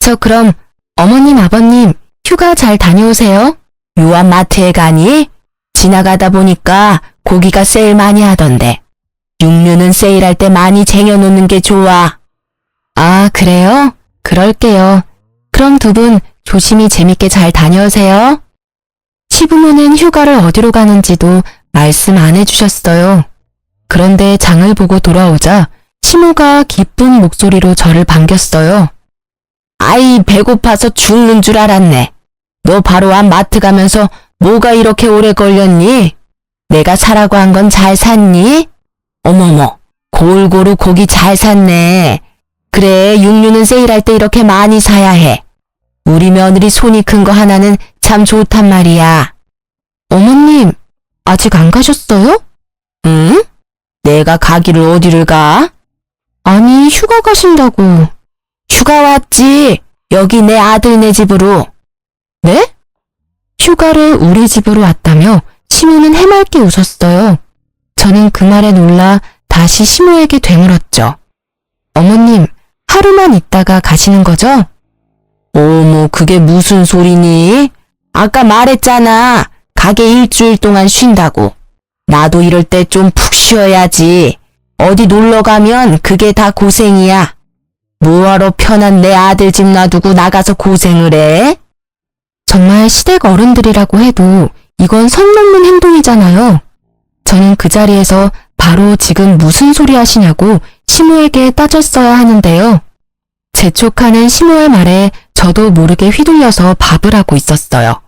저 그럼 어머님 아버님 휴가 잘 다녀오세요. 요한 마트에 가니? 지나가다 보니까 고기가 세일 많이 하던데. 육류는 세일할 때 많이 쟁여놓는 게 좋아. 아, 그래요? 그럴게요. 그럼 두 분 조심히 재밌게 잘 다녀오세요. 시부모는 휴가를 어디로 가는지도 말씀 안 해주셨어요. 그런데 장을 보고 돌아오자 시모가 기쁜 목소리로 저를 반겼어요. 아이, 배고파서 죽는 줄 알았네. 너 바로 앞 마트 가면서 뭐가 이렇게 오래 걸렸니? 내가 사라고 한 건 잘 샀니? 어머머, 골고루 고기 잘 샀네. 그래, 육류는 세일할 때 이렇게 많이 사야 해. 우리 며느리 손이 큰 거 하나는 참 좋단 말이야. 어머님, 아직 안 가셨어요? 응? 내가 가기를 어디를 가? 아니, 휴가 가신다고. 휴가 왔지. 여기 내 아들네 집으로. 네? 휴가를 우리 집으로 왔다며 시모는 해맑게 웃었어요. 저는 그 말에 놀라 다시 시모에게 되물었죠. 어머님, 하루만 있다가 가시는 거죠? 어머, 그게 무슨 소리니? 아까 말했잖아. 가게 일주일 동안 쉰다고. 나도 이럴 때 좀 푹 쉬어야지. 어디 놀러 가면 그게 다 고생이야. 뭐하러 편한 내 아들 집 놔두고 나가서 고생을 해? 정말 시댁 어른들이라고 해도 이건 선 넘는 행동이잖아요. 저는 그 자리에서 바로 지금 무슨 소리 하시냐고 시모에게 따졌어야 하는데요. 재촉하는 시모의 말에 저도 모르게 휘둘려서 밥을 하고 있었어요.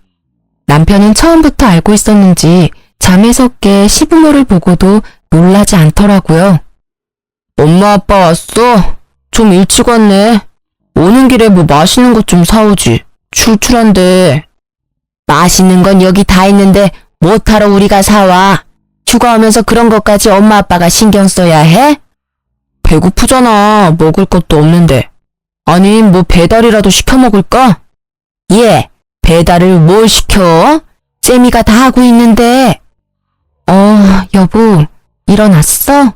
남편은 처음부터 알고 있었는지 잠에서 깨 시부모를 보고도 놀라지 않더라고요. 엄마 아빠 왔어? 좀 일찍 왔네. 오는 길에 뭐 맛있는 것 좀 사오지. 출출한데. 맛있는 건 여기 다 있는데 못하러 우리가 사와. 휴가하면서 그런 것까지 엄마 아빠가 신경 써야 해? 배고프잖아. 먹을 것도 없는데. 아니, 뭐 배달이라도 시켜 먹을까? 예, 배달을 뭘 시켜? 쌤이가 다 하고 있는데. 여보, 일어났어?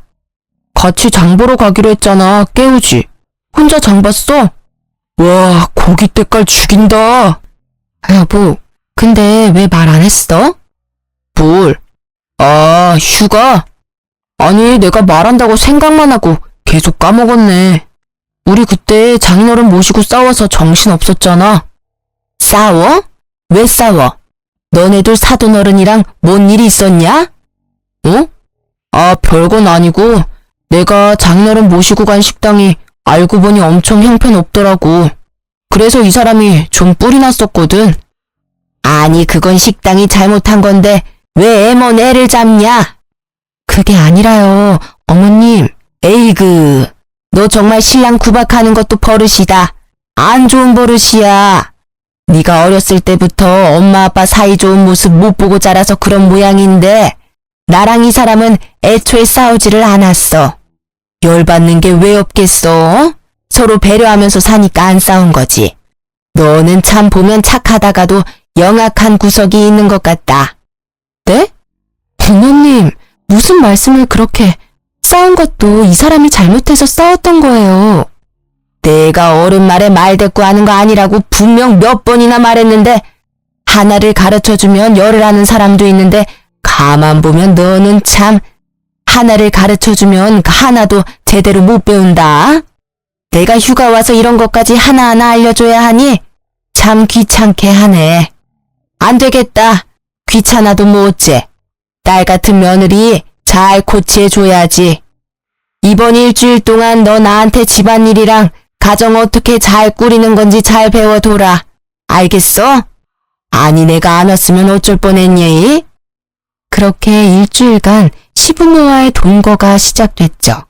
같이 장 보러 가기로 했잖아. 깨우지. 혼자 장 봤어? 와, 고기 때깔 죽인다. 여보, 근데 왜 말 안 했어? 뭘? 아, 휴가? 아니, 내가 말한다고 생각만 하고 계속 까먹었네. 우리 그때 장인어른 모시고 싸워서 정신 없었잖아. 싸워? 왜 싸워? 너네들 사돈어른이랑 뭔 일이 있었냐? 어? 아, 별건 아니고 내가 장인어른 모시고 간 식당이 알고 보니 엄청 형편없더라고. 그래서 이 사람이 좀 뿔이 났었거든. 아니, 그건 식당이 잘못한 건데 왜 애먼 애를 잡냐? 그게 아니라요, 어머님. 에이그, 너 정말 신랑 구박하는 것도 버릇이다. 안 좋은 버릇이야. 네가 어렸을 때부터 엄마 아빠 사이 좋은 모습 못 보고 자라서 그런 모양인데 나랑 이 사람은 애초에 싸우지를 않았어. 열받는 게 왜 없겠어? 서로 배려하면서 사니까 안 싸운 거지. 너는 참 보면 착하다가도 영악한 구석이 있는 것 같다. 네? 어머님, 무슨 말씀을 그렇게. 싸운 것도 이 사람이 잘못해서 싸웠던 거예요. 내가 어른 말에 말대꾸 하는 거 아니라고 분명 몇 번이나 말했는데 하나를 가르쳐주면 열을 하는 사람도 있는데 가만 보면 너는 참 하나를 가르쳐주면 하나도 제대로 못 배운다. 내가 휴가 와서 이런 것까지 하나하나 알려줘야 하니 참 귀찮게 하네. 안 되겠다. 귀찮아도 뭐 어째. 딸 같은 며느리 잘 고치해줘야지. 이번 일주일 동안 너 나한테 집안일이랑 가정 어떻게 잘 꾸리는 건지 잘 배워둬라. 알겠어? 아니, 내가 안 왔으면 어쩔 뻔했니? 그렇게 일주일간 시부모와의 동거가 시작됐죠.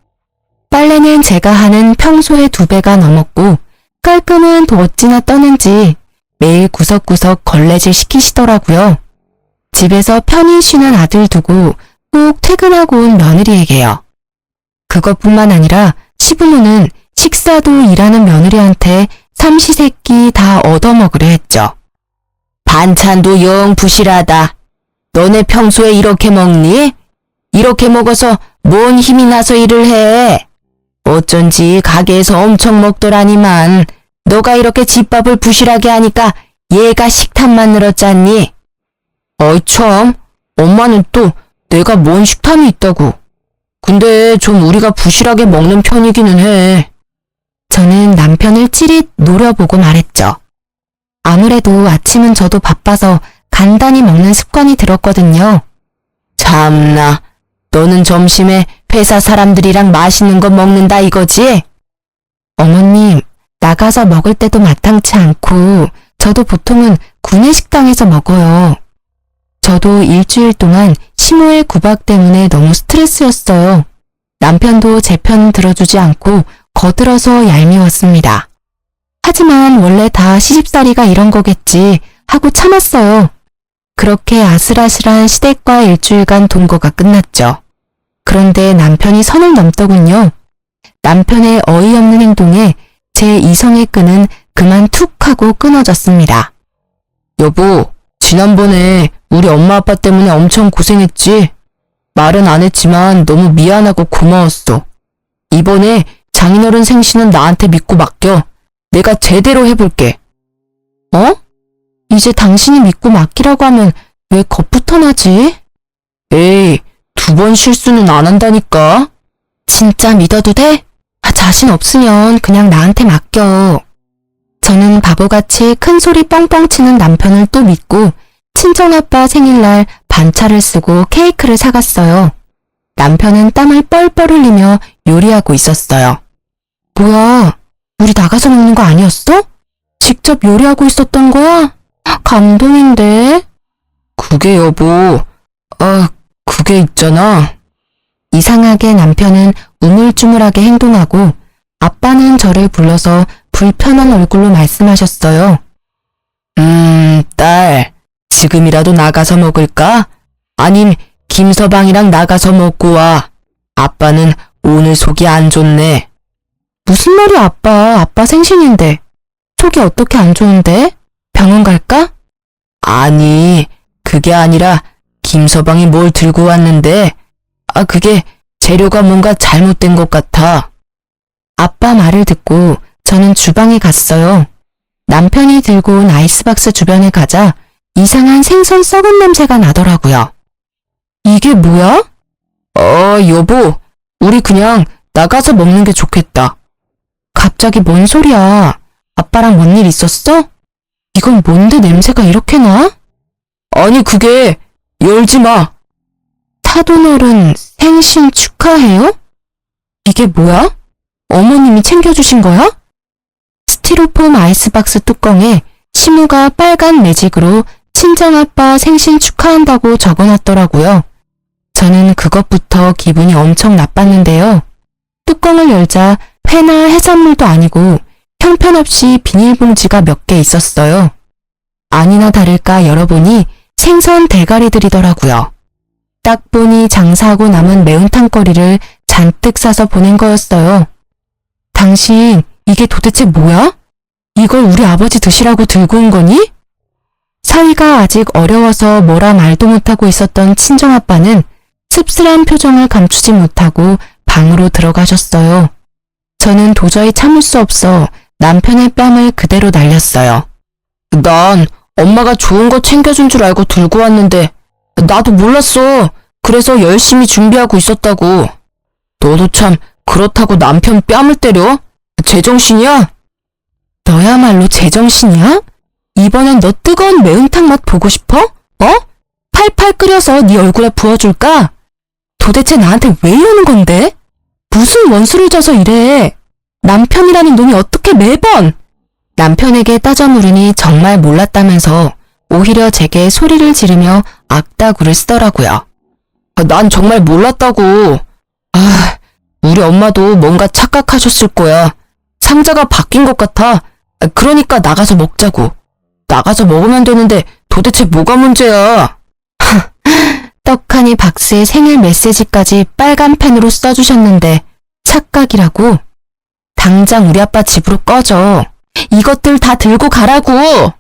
빨래는 제가 하는 평소의 2배가 넘었고 깔끔은 또 어찌나 떠는지 매일 구석구석 걸레질 시키시더라고요. 집에서 편히 쉬는 아들 두고 꼭 퇴근하고 온 며느리에게요. 그것뿐만 아니라 시부모는 식사도 일하는 며느리한테 삼시세끼 다 얻어먹으려 했죠. 반찬도 영 부실하다. 너네 평소에 이렇게 먹니? 이렇게 먹어서 뭔 힘이 나서 일을 해? 어쩐지 가게에서 엄청 먹더라니만 너가 이렇게 집밥을 부실하게 하니까 얘가 식탐만 늘었잖니? 어이 참, 엄마는 또 내가 뭔 식탐이 있다고. 근데 좀 우리가 부실하게 먹는 편이기는 해. 저는 남편을 찌릿 노려보고 말했죠. 아무래도 아침은 저도 바빠서 간단히 먹는 습관이 들었거든요. 참나, 너는 점심에 회사 사람들이랑 맛있는 거 먹는다 이거지? 어머님, 나가서 먹을 때도 마땅치 않고 저도 보통은 구내식당에서 먹어요. 저도 일주일 동안 시모의 구박 때문에 너무 스트레스였어요. 남편도 제 편 들어주지 않고 거들어서 얄미웠습니다. 하지만 원래 다 시집살이가 이런 거겠지 하고 참았어요. 그렇게 아슬아슬한 시댁과 일주일간 동거가 끝났죠. 그런데 남편이 선을 넘더군요. 남편의 어이없는 행동에 제 이성의 끈은 그만 툭 하고 끊어졌습니다. 여보, 지난번에 우리 엄마 아빠 때문에 엄청 고생했지? 말은 안 했지만 너무 미안하고 고마웠어. 이번에 장인어른 생신은 나한테 믿고 맡겨. 내가 제대로 해볼게. 어? 이제 당신이 믿고 맡기라고 하면 왜 겁부터 나지? 에이, 2번 실수는 안 한다니까. 진짜 믿어도 돼? 자신 없으면 그냥 나한테 맡겨. 저는 바보같이 큰 소리 뻥뻥 치는 남편을 또 믿고 친정아빠 생일날 반차를 쓰고 케이크를 사갔어요. 남편은 땀을 뻘뻘 흘리며 요리하고 있었어요. 뭐야, 우리 나가서 먹는 거 아니었어? 직접 요리하고 있었던 거야? 감동인데? 그게 여보, 그게 있잖아. 이상하게 남편은 우물쭈물하게 행동하고 아빠는 저를 불러서 불편한 얼굴로 말씀하셨어요. 딸, 지금이라도 나가서 먹을까? 아님 김서방이랑 나가서 먹고 와. 아빠는 오늘 속이 안 좋네. 무슨 말이야, 아빠. 아빠 생신인데. 속이 어떻게 안 좋은데? 병원 갈까? 아니, 그게 아니라 김서방이 뭘 들고 왔는데, 그게 재료가 뭔가 잘못된 것 같아. 아빠 말을 듣고 저는 주방에 갔어요. 남편이 들고 온 아이스박스 주변에 가자 이상한 생선 썩은 냄새가 나더라고요. 이게 뭐야? 여보, 우리 그냥 나가서 먹는 게 좋겠다. 갑자기 뭔 소리야? 아빠랑 뭔 일 있었어? 이건 뭔데 냄새가 이렇게 나? 아니, 그게, 열지 마. 타도널은 생신 축하해요? 이게 뭐야? 어머님이 챙겨주신 거야? 스티로폼 아이스박스 뚜껑에 시무가 빨간 매직으로 친정아빠 생신 축하한다고 적어놨더라고요. 저는 그것부터 기분이 엄청 나빴는데요. 뚜껑을 열자 회나 해산물도 아니고 형편없이 비닐봉지가 몇 개 있었어요. 아니나 다를까 열어보니 생선 대가리들이더라고요. 딱 보니 장사하고 남은 매운탕거리를 잔뜩 싸서 보낸 거였어요. 당신, 이게 도대체 뭐야? 이걸 우리 아버지 드시라고 들고 온 거니? 사위가 아직 어려워서 뭐라 말도 못하고 있었던 친정아빠는 씁쓸한 표정을 감추지 못하고 방으로 들어가셨어요. 저는 도저히 참을 수 없어 남편의 뺨을 그대로 날렸어요. 난 엄마가 좋은 거 챙겨준 줄 알고 들고 왔는데, 나도 몰랐어. 그래서 열심히 준비하고 있었다고. 너도 참 그렇다고 남편 뺨을 때려? 제정신이야? 너야말로 제정신이야? 이번엔 너 뜨거운 매운탕 맛 보고 싶어? 팔팔 끓여서 네 얼굴에 부어줄까? 도대체 나한테 왜 이러는 건데? 무슨 원수를 져서 이래? 남편이라는 놈이 어떻게 매번? 남편에게 따져 물으니 정말 몰랐다면서 오히려 제게 소리를 지르며 악다구를 쓰더라고요. 난 정말 몰랐다고. 우리 엄마도 뭔가 착각하셨을 거야. 상자가 바뀐 것 같아. 그러니까 나가서 먹자고. 나가서 먹으면 되는데 도대체 뭐가 문제야? 떡하니 박스에 생일 메시지까지 빨간 펜으로 써주셨는데 착각이라고? 당장 우리 아빠 집으로 꺼져. 이것들 다 들고 가라고.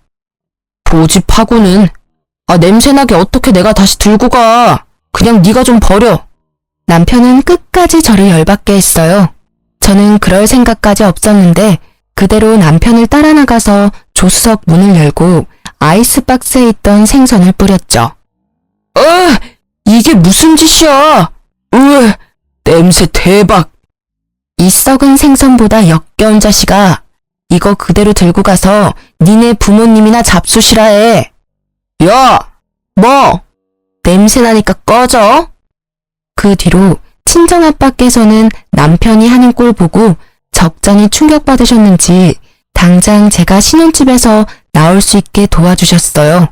보집하고는. 냄새나게 어떻게 내가 다시 들고 가. 그냥 네가 좀 버려. 남편은 끝까지 저를 열받게 했어요. 저는 그럴 생각까지 없었는데 그대로 남편을 따라 나가서 조수석 문을 열고 아이스박스에 있던 생선을 뿌렸죠. 이게 무슨 짓이야? 냄새 대박. 이 썩은 생선보다 역겨운 자식아. 이거 그대로 들고 가서 니네 부모님이나 잡수시라 해. 야, 뭐? 냄새나니까 꺼져. 그 뒤로 친정아빠께서는 남편이 하는 꼴 보고 적잖이 충격받으셨는지 당장 제가 신혼집에서 나올 수 있게 도와주셨어요.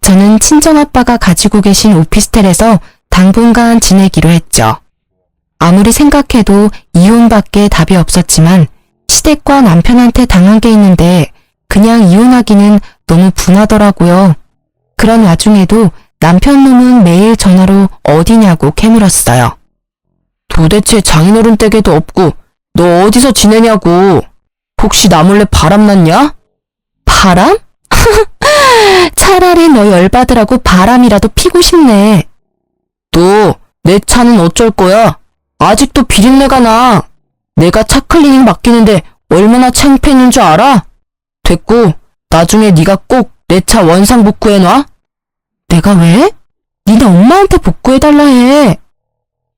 저는 친정아빠가 가지고 계신 오피스텔에서 당분간 지내기로 했죠. 아무리 생각해도 이혼밖에 답이 없었지만 시댁과 남편한테 당한 게 있는데 그냥 이혼하기는 너무 분하더라고요. 그런 와중에도 남편 놈은 매일 전화로 어디냐고 캐물었어요. 도대체 장인어른 댁에도 없고 너 어디서 지내냐고. 혹시 나 몰래 바람났냐? 바람? 차라리 너 열받으라고 바람이라도 피고 싶네. 너 내 차는 어쩔 거야? 아직도 비린내가 나. 내가 차 클리닝 맡기는데 얼마나 창피했는 줄 알아? 됐고 나중에 네가 꼭 내 차 원상 복구해놔. 내가 왜? 니네 엄마한테 복구해달라 해.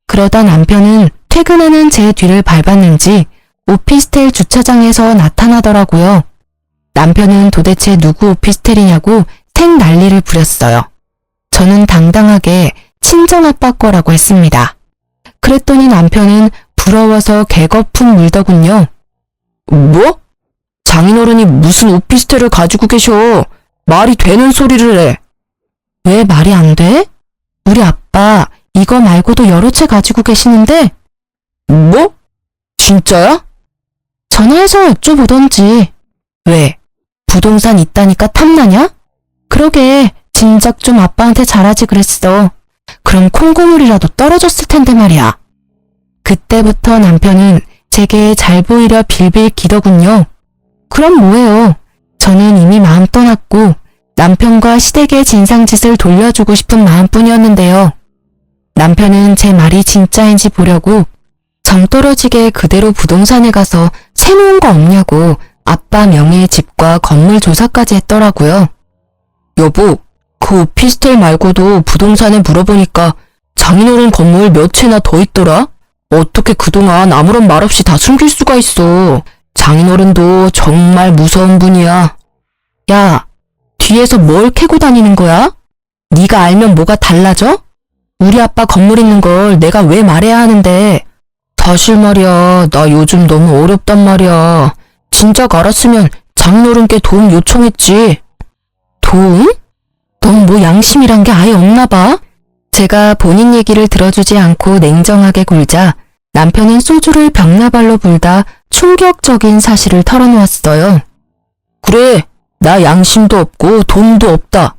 그러다 남편은 퇴근하는 제 뒤를 밟았는지 오피스텔 주차장에서 나타나더라고요. 남편은 도대체 누구 오피스텔이냐고 생 난리를 부렸어요. 저는 당당하게 친정아빠 거라고 했습니다. 그랬더니 남편은 부러워서 개거품 물더군요. 뭐? 장인어른이 무슨 오피스텔을 가지고 계셔. 말이 되는 소리를 해. 왜 말이 안 돼? 우리 아빠 이거 말고도 여러 채 가지고 계시는데. 뭐? 진짜야? 전화해서 여쭤보던지. 왜? 부동산 있다니까 탐나냐? 그러게 진작 좀 아빠한테 잘하지 그랬어. 그럼 콩고물이라도 떨어졌을 텐데 말이야. 그때부터 남편은 제게 잘 보이려 빌빌 기더군요. 그럼 뭐예요? 저는 이미 마음 떠났고 남편과 시댁의 진상짓을 돌려주고 싶은 마음뿐이었는데요. 남편은 제 말이 진짜인지 보려고 정 떨어지게 그대로 부동산에 가서 새놓은 거 없냐고 아빠 명의의 집과 건물 조사까지 했더라고요. 여보, 그 오피스텔 말고도 부동산에 물어보니까 장인어른 건물 몇 채나 더 있더라? 어떻게 그동안 아무런 말 없이 다 숨길 수가 있어. 장인어른도 정말 무서운 분이야. 야, 뒤에서 뭘 캐고 다니는 거야? 네가 알면 뭐가 달라져? 우리 아빠 건물 있는 걸 내가 왜 말해야 하는데. 사실 말이야, 나 요즘 너무 어렵단 말이야. 진작 알았으면 장인어른께 도움 요청했지. 도움? 넌 뭐 양심이란 게 아예 없나 봐? 제가 본인 얘기를 들어주지 않고 냉정하게 굴자 남편은 소주를 벽나발로 불다 충격적인 사실을 털어놓았어요. 그래, 나 양심도 없고 돈도 없다.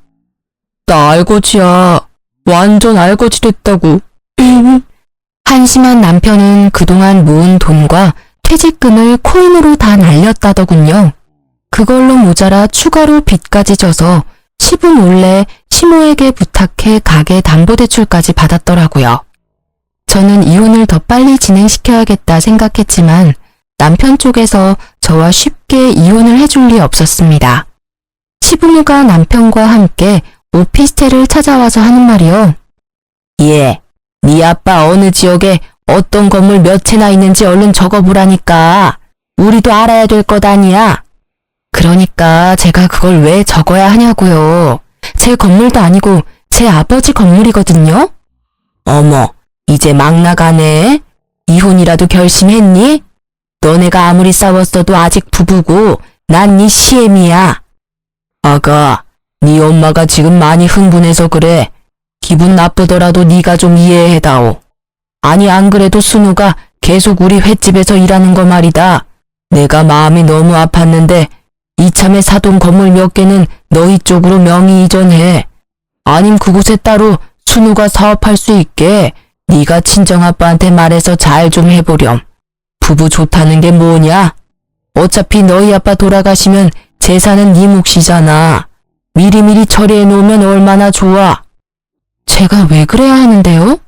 나 알거지야. 완전 알거지 됐다고. 한심한 남편은 그동안 모은 돈과 퇴직금을 코인으로 다 날렸다더군요. 그걸로 모자라 추가로 빚까지 져서 시부 몰래 시모에게 부탁해 가게 담보대출까지 받았더라고요. 저는 이혼을 더 빨리 진행시켜야겠다 생각했지만 남편 쪽에서 저와 쉽게 이혼을 해줄 리 없었습니다. 시부모가 남편과 함께 오피스텔을 찾아와서 하는 말이요. 예, 네 아빠 어느 지역에 어떤 건물 몇 채나 있는지 얼른 적어보라니까. 우리도 알아야 될 것 아니야. 그러니까 제가 그걸 왜 적어야 하냐고요. 제 건물도 아니고 제 아버지 건물이거든요. 어머, 이제 막 나가네. 이혼이라도 결심했니? 너네가 아무리 싸웠어도 아직 부부고 난 네 시애미야. 아가, 네 엄마가 지금 많이 흥분해서 그래. 기분 나쁘더라도 네가 좀 이해해다오. 아니 안 그래도 순우가 계속 우리 횟집에서 일하는 거 말이다. 내가 마음이 너무 아팠는데 이참에 사돈 건물 몇 개는 너희 쪽으로 명의 이전해. 아님 그곳에 따로 순우가 사업할 수 있게 네가 친정아빠한테 말해서 잘 좀 해보렴. 부부 좋다는 게 뭐냐? 어차피 너희 아빠 돌아가시면 재산은 네 몫이잖아. 미리미리 처리해 놓으면 얼마나 좋아. 제가 왜 그래야 하는데요?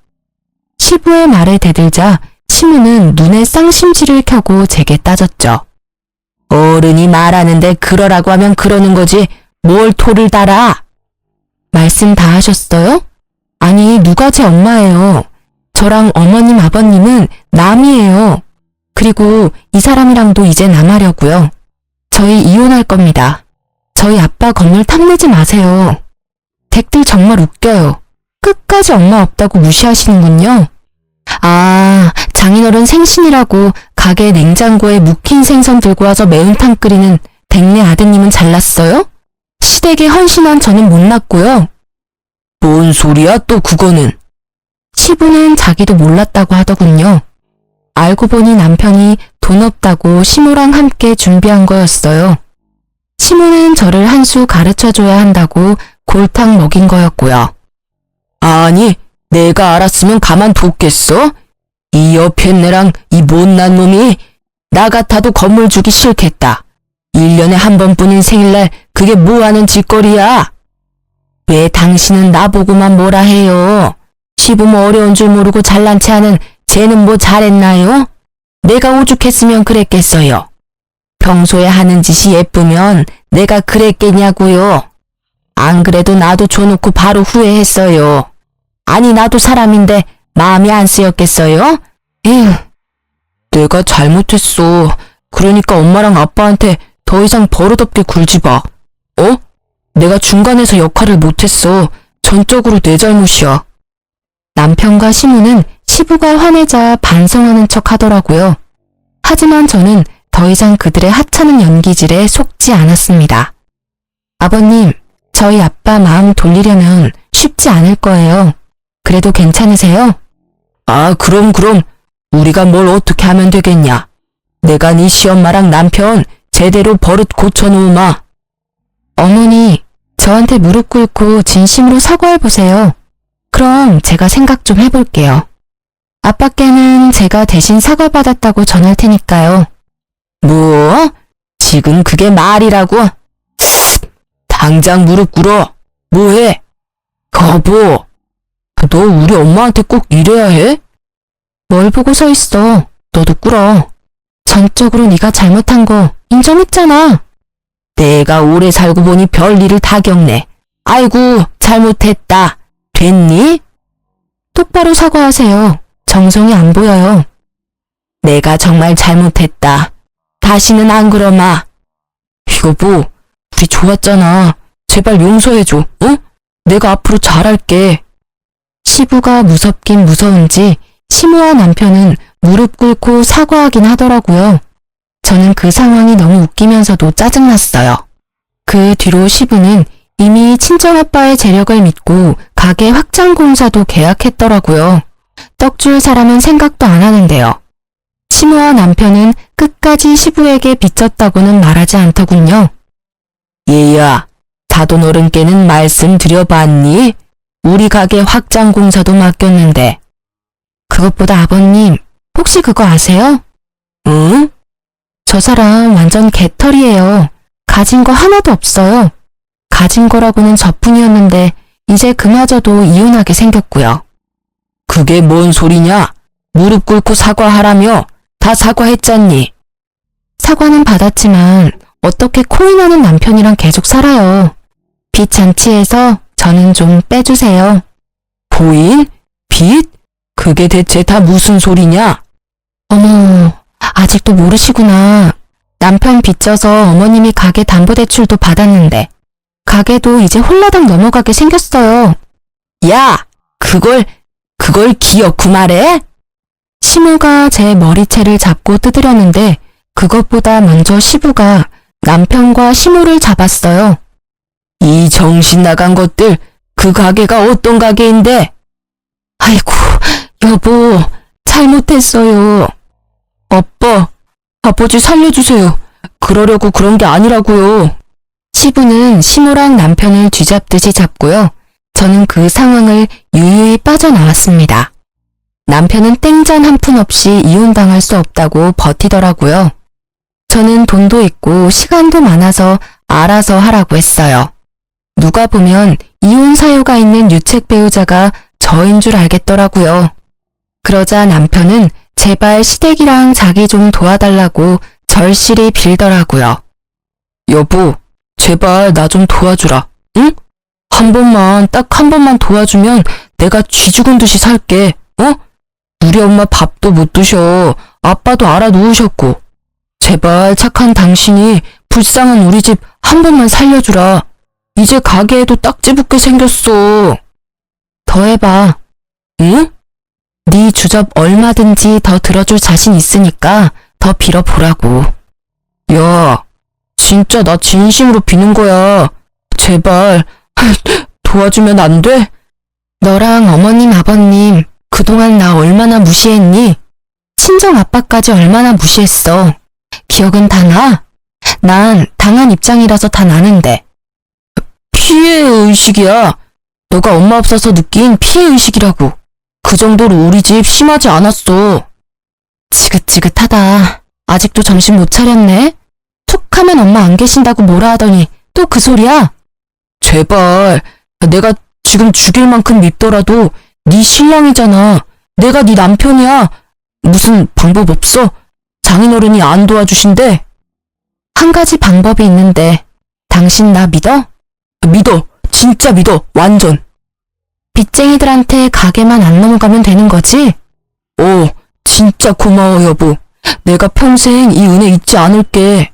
시부의 말에 대들자 시무는 눈에 쌍심지를 켜고 제게 따졌죠. 어른이 말하는데 그러라고 하면 그러는 거지 뭘 토를 달아. 말씀 다 하셨어요? 아니 누가 제 엄마예요. 저랑 어머님 아버님은 남이에요. 그리고 이 사람이랑도 이제 남하려고요. 저희 이혼할 겁니다. 저희 아빠 건물 탐내지 마세요. 댁들 정말 웃겨요. 끝까지 엄마 없다고 무시하시는군요. 아, 장인어른 생신이라고 가게 냉장고에 묵힌 생선 들고 와서 매운탕 끓이는 댁내 아드님은 잘났어요? 시댁에 헌신한 저는 못났고요. 뭔 소리야 또 그거는. 시부는 자기도 몰랐다고 하더군요. 알고 보니 남편이 돈 없다고 시모랑 함께 준비한 거였어요. 시모는 저를 한 수 가르쳐줘야 한다고 골탕 먹인 거였고요. 아니, 내가 알았으면 가만뒀겠어? 이 여편네랑 이 못난 놈이 나 같아도 건물 주기 싫겠다. 1년에 한 번뿐인 생일날 그게 뭐하는 짓거리야? 왜 당신은 나보고만 뭐라 해요? 시부모 어려운 줄 모르고 잘난 체 하는 쟤는 뭐 잘했나요? 내가 오죽했으면 그랬겠어요. 평소에 하는 짓이 예쁘면 내가 그랬겠냐고요. 안 그래도 나도 줘놓고 바로 후회했어요. 아니 나도 사람인데 마음이 안 쓰였겠어요? 에휴. 내가 잘못했어. 그러니까 엄마랑 아빠한테 더 이상 버릇없게 굴지 마. 어? 내가 중간에서 역할을 못했어. 전적으로 내 잘못이야. 남편과 시무는 시부가 화내자 반성하는 척 하더라고요. 하지만 저는 더 이상 그들의 하찮은 연기질에 속지 않았습니다. 아버님, 저희 아빠 마음 돌리려면 쉽지 않을 거예요. 그래도 괜찮으세요? 아, 그럼. 우리가 뭘 어떻게 하면 되겠냐. 내가 네 시엄마랑 남편 제대로 버릇 고쳐놓으마. 어머니, 저한테 무릎 꿇고 진심으로 사과해보세요. 그럼 제가 생각 좀 해볼게요. 아빠께는 제가 대신 사과받았다고 전할 테니까요. 뭐? 지금 그게 말이라고? 당장 무릎 꿇어. 뭐해? 여보, 너 우리 엄마한테 꼭 이래야 해? 뭘 보고 서 있어. 너도 꿇어. 전적으로 네가 잘못한 거 인정했잖아. 내가 오래 살고 보니 별일을 다 겪네. 아이고, 잘못했다. 됐니? 똑바로 사과하세요. 정성이 안 보여요. 내가 정말 잘못했다. 다시는 안 그러마. 여보, 우리 좋았잖아. 제발 용서해줘, 어? 내가 앞으로 잘할게. 시부가 무섭긴 무서운지 시모와 남편은 무릎 꿇고 사과하긴 하더라고요. 저는 그 상황이 너무 웃기면서도 짜증났어요. 그 뒤로 시부는 이미 친정아빠의 재력을 믿고 가게 확장 공사도 계약했더라고요. 떡줄 사람은 생각도 안 하는데요. 시모와 남편은 끝까지 시부에게 빚졌다고는 말하지 않더군요. 얘야, 사돈 어른께는 말씀드려봤니? 우리 가게 확장 공사도 맡겼는데. 그것보다 아버님, 혹시 그거 아세요? 응? 저 사람 완전 개털이에요. 가진 거 하나도 없어요. 가진 거라고는 저뿐이었는데 이제 그마저도 이혼하게 생겼고요. 그게 뭔 소리냐? 무릎 꿇고 사과하라며. 다 사과했잖니. 사과는 받았지만 어떻게 코인하는 남편이랑 계속 살아요. 빚 잔치에서 저는 좀 빼주세요. 고인? 빚? 그게 대체 다 무슨 소리냐? 어머, 아직도 모르시구나. 남편 빚져서 어머님이 가게 담보대출도 받았는데 가게도 이제 홀라당 넘어가게 생겼어요. 야, 그걸 기어코 말해? 시모가 제 머리채를 잡고 뜯으려는데 그것보다 먼저 시부가 남편과 시모를 잡았어요. 이 정신 나간 것들, 그 가게가 어떤 가게인데? 아이고, 여보, 잘못했어요. 아빠, 아버지 살려주세요. 그러려고 그런 게 아니라고요. 시부는 시모랑 남편을 쥐잡듯이 잡고요. 저는 그 상황을 유유히 빠져나왔습니다. 남편은 땡전 한 푼 없이 이혼당할 수 없다고 버티더라고요. 저는 돈도 있고 시간도 많아서 알아서 하라고 했어요. 누가 보면 이혼 사유가 있는 유책 배우자가 저인 줄 알겠더라고요. 그러자 남편은 제발 시댁이랑 자기 좀 도와달라고 절실히 빌더라고요. 여보, 제발 나 좀 도와주라. 응? 딱 한 번만 도와주면 내가 쥐 죽은 듯이 살게. 어? 우리 엄마 밥도 못 드셔. 아빠도 알아놓으셨고. 제발 착한 당신이 불쌍한 우리 집 한 번만 살려주라. 이제 가게에도 딱지 붙게 생겼어. 더 해봐. 응? 네 주접 얼마든지 더 들어줄 자신 있으니까 더 빌어보라고. 야, 진짜 나 진심으로 비는 거야. 제발 도와주면 안 돼? 너랑 어머님 아버님 그동안 나 얼마나 무시했니? 친정 아빠까지 얼마나 무시했어. 기억은 다 나? 난 당한 입장이라서 다 나는데. 피해의식이야. 너가 엄마 없어서 느낀 피해의식이라고. 그 정도로 우리 집 심하지 않았어. 지긋지긋하다. 아직도 정신 못 차렸네? 툭 하면 엄마 안 계신다고 뭐라 하더니 또 그 소리야? 제발, 내가 지금 죽일 만큼 밉더라도 네 신랑이잖아. 내가 네 남편이야. 무슨 방법 없어? 장인어른이 안 도와주신대? 한 가지 방법이 있는데 당신 나 믿어? 믿어. 진짜 믿어. 완전. 빚쟁이들한테 가게만 안 넘어가면 되는 거지? 진짜 고마워 여보. 내가 평생 이 은혜 잊지 않을게.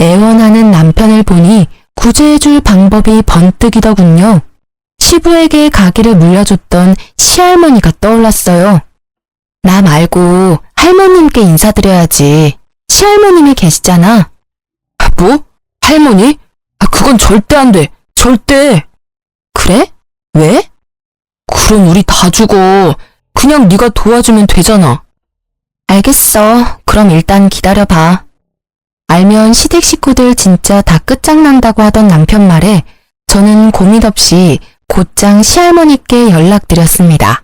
애원하는 남편을 보니 구제해줄 방법이 번뜩이더군요. 시부에게 가게를 물려줬던 시할머니가 떠올랐어요. 나 말고 할머님께 인사드려야지. 시할머님이 계시잖아. 뭐? 할머니? 그건 절대 안 돼. 절대. 그래? 왜? 그럼 우리 다 죽어. 그냥 네가 도와주면 되잖아. 알겠어. 그럼 일단 기다려봐. 알면 시댁 식구들 진짜 다 끝장난다고 하던 남편 말에 저는 고민 없이 곧장 시할머니께 연락드렸습니다.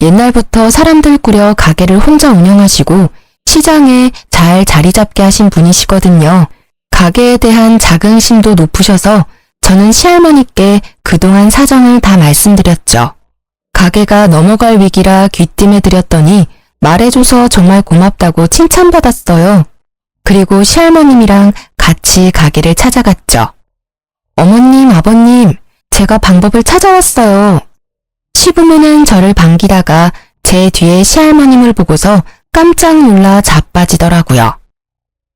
옛날부터 사람들 꾸려 가게를 혼자 운영하시고 시장에 잘 자리 잡게 하신 분이시거든요. 가게에 대한 자긍심도 높으셔서 저는 시할머니께 그동안 사정을 다 말씀드렸죠. 가게가 넘어갈 위기라 귀띔해드렸더니 말해줘서 정말 고맙다고 칭찬받았어요. 그리고 시할머님이랑 같이 가게를 찾아갔죠. 어머님, 아버님, 제가 방법을 찾아왔어요. 시부모는 저를 반기다가 제 뒤에 시할머님을 보고서 깜짝 놀라 자빠지더라고요.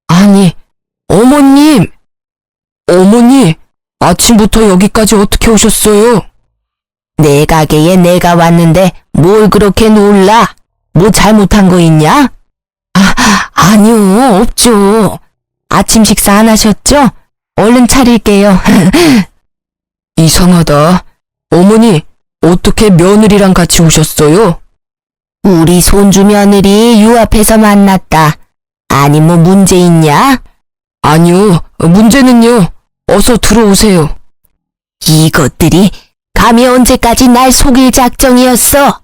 아니, 어머님! 어머니, 아침부터 여기까지 어떻게 오셨어요? 내 가게에 내가 왔는데 뭘 그렇게 놀라? 뭐 잘못한 거 있냐? 아니요, 없죠. 아침 식사 안 하셨죠? 얼른 차릴게요. 이상하다. 어머니, 어떻게 며느리랑 같이 오셨어요? 우리 손주 며느리 유앞에서 만났다. 아니, 뭐 문제 있냐? 아니요, 문제는요. 어서 들어오세요. 이것들이 감히 언제까지 날 속일 작정이었어?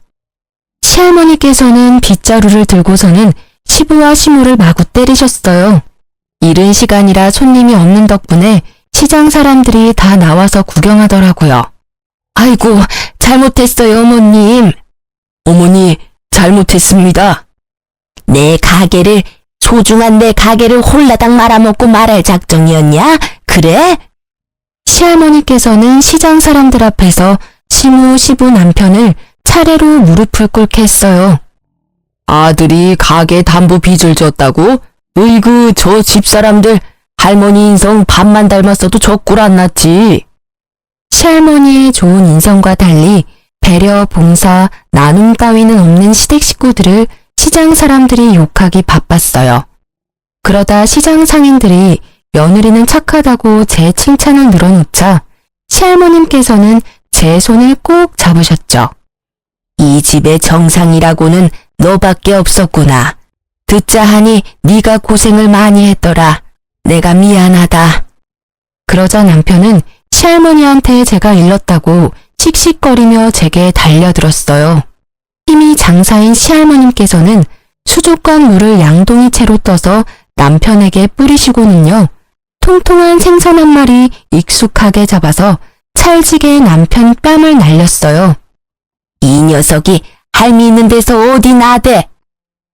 시할머니께서는 빗자루를 들고서는 시부와 시모를 마구 때리셨어요. 이른 시간이라 손님이 없는 덕분에 시장 사람들이 다 나와서 구경하더라고요. 아이고, 잘못했어요, 어머님. 어머니, 잘못했습니다. 소중한 내 가게를 홀라당 말아먹고 말할 작정이었냐? 그래? 시할머니께서는 시장 사람들 앞에서 시모, 시부 남편을 차례로 무릎을 꿇게 했어요. 아들이 가게 담보 빚을 졌다고? 으이구, 저 집사람들 할머니 인성 반만 닮았어도 저 꼴 안 났지. 시할머니의 좋은 인성과 달리 배려, 봉사, 나눔 따위는 없는 시댁 식구들을 시장 사람들이 욕하기 바빴어요. 그러다 시장 상인들이 며느리는 착하다고 제 칭찬을 늘어놓자 시할머님께서는 제 손을 꼭 잡으셨죠. 이 집의 정상이라고는 너밖에 없었구나. 듣자 하니 네가 고생을 많이 했더라. 내가 미안하다. 그러자 남편은 시할머니한테 제가 일렀다고 씩씩거리며 제게 달려들었어요. 힘이 장사인 시할머님께서는 수족관 물을 양동이 채로 떠서 남편에게 뿌리시고는요. 통통한 생선 한 마리 익숙하게 잡아서 찰지게 남편 뺨을 날렸어요. 이 녀석이 할미 있는 데서 어디 나대?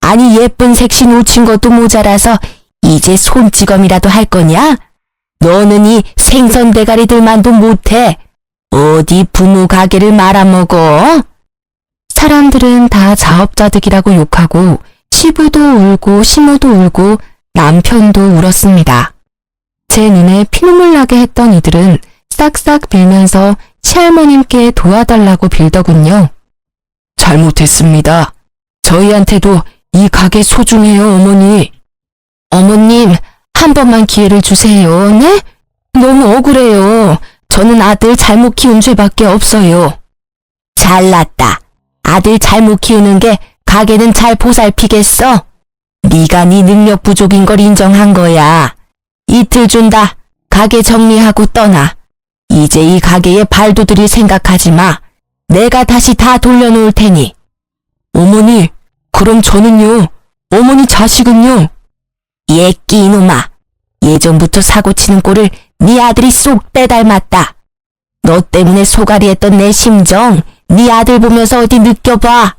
아니 예쁜 색시 놓친 것도 모자라서 이제 손찌검이라도 할 거냐? 너는 이 생선 대가리들만도 못해. 어디 부모 가게를 말아먹어? 사람들은 다 자업자득이라고 욕하고 시부도 울고 시모도 울고 남편도 울었습니다. 제 눈에 피눈물 나게 했던 이들은 싹싹 빌면서 시할머님께 도와달라고 빌더군요. 잘못했습니다. 저희한테도 이 가게 소중해요, 어머니. 어머님, 한 번만 기회를 주세요, 네? 너무 억울해요. 저는 아들 잘못 키운 죄밖에 없어요. 잘났다. 아들 잘못 키우는 게 가게는 잘 보살피겠어? 네가 네 능력 부족인 걸 인정한 거야. 이틀 준다. 가게 정리하고 떠나. 이제 이 가게에 발도 들일 생각하지 마. 내가 다시 다 돌려놓을 테니. 어머니, 그럼 저는요? 어머니 자식은요? 예끼 이놈아. 예전부터 사고치는 꼴을 네 아들이 쏙 빼닮았다. 너 때문에 소갈이 했던 내 심정 네 아들 보면서 어디 느껴봐.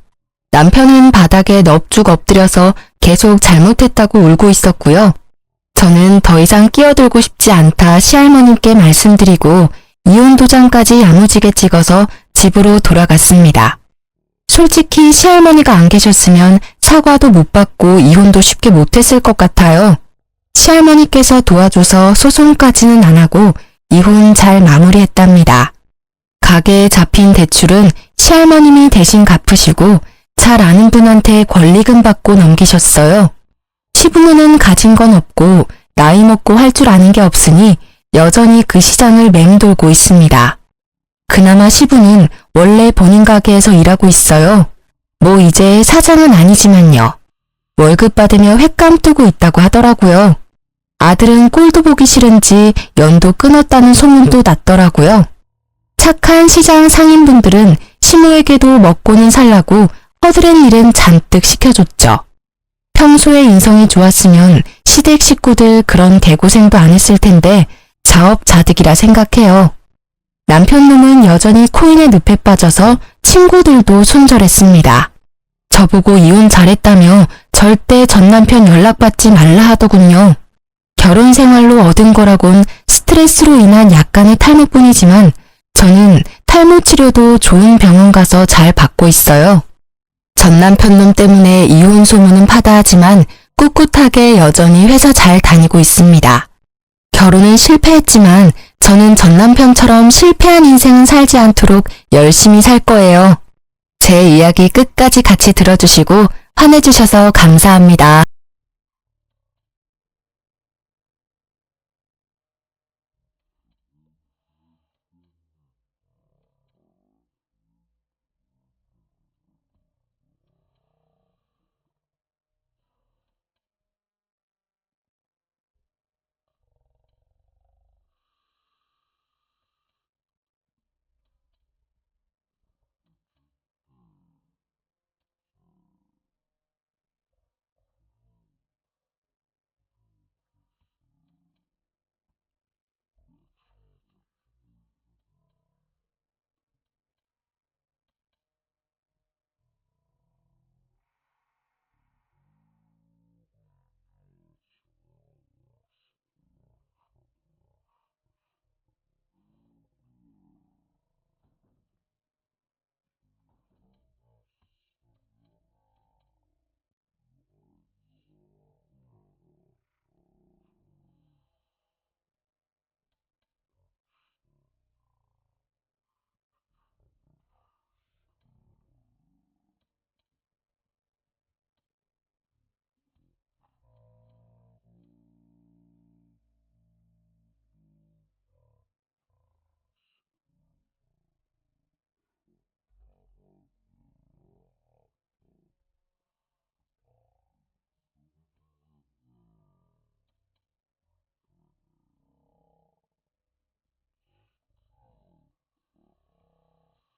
남편은 바닥에 넙죽 엎드려서 계속 잘못했다고 울고 있었고요. 저는 더 이상 끼어들고 싶지 않다 시할머님께 말씀드리고 이혼 도장까지 야무지게 찍어서 집으로 돌아갔습니다. 솔직히 시할머니가 안 계셨으면 사과도 못 받고 이혼도 쉽게 못했을 것 같아요. 시할머니께서 도와줘서 소송까지는 안 하고 이혼 잘 마무리했답니다. 가게에 잡힌 대출은 시할머님이 대신 갚으시고 잘 아는 분한테 권리금 받고 넘기셨어요. 시부모는 가진 건 없고 나이 먹고 할 줄 아는 게 없으니 여전히 그 시장을 맴돌고 있습니다. 그나마 시부는 원래 본인 가게에서 일하고 있어요. 뭐 이제 사장은 아니지만요. 월급 받으며 횟감 뜨고 있다고 하더라고요. 아들은 꼴도 보기 싫은지 연도 끊었다는 소문도 났더라고요. 착한 시장 상인분들은 시모에게도 먹고는 살라고 허드렛 일은 잔뜩 시켜줬죠. 평소에 인성이 좋았으면 시댁 식구들 그런 개고생도 안 했을 텐데 자업자득이라 생각해요. 남편 놈은 여전히 코인의 늪에 빠져서 친구들도 손절했습니다. 저보고 이혼 잘했다며 절대 전 남편 연락받지 말라 하더군요. 결혼 생활로 얻은 거라곤 스트레스로 인한 약간의 탈모뿐이지만 저는 탈모 치료도 좋은 병원 가서 잘 받고 있어요. 전 남편 놈 때문에 이혼 소문은 파다하지만 꿋꿋하게 여전히 회사 잘 다니고 있습니다. 결혼은 실패했지만 저는 전 남편처럼 실패한 인생은 살지 않도록 열심히 살 거예요. 제 이야기 끝까지 같이 들어주시고 화내주셔서 감사합니다.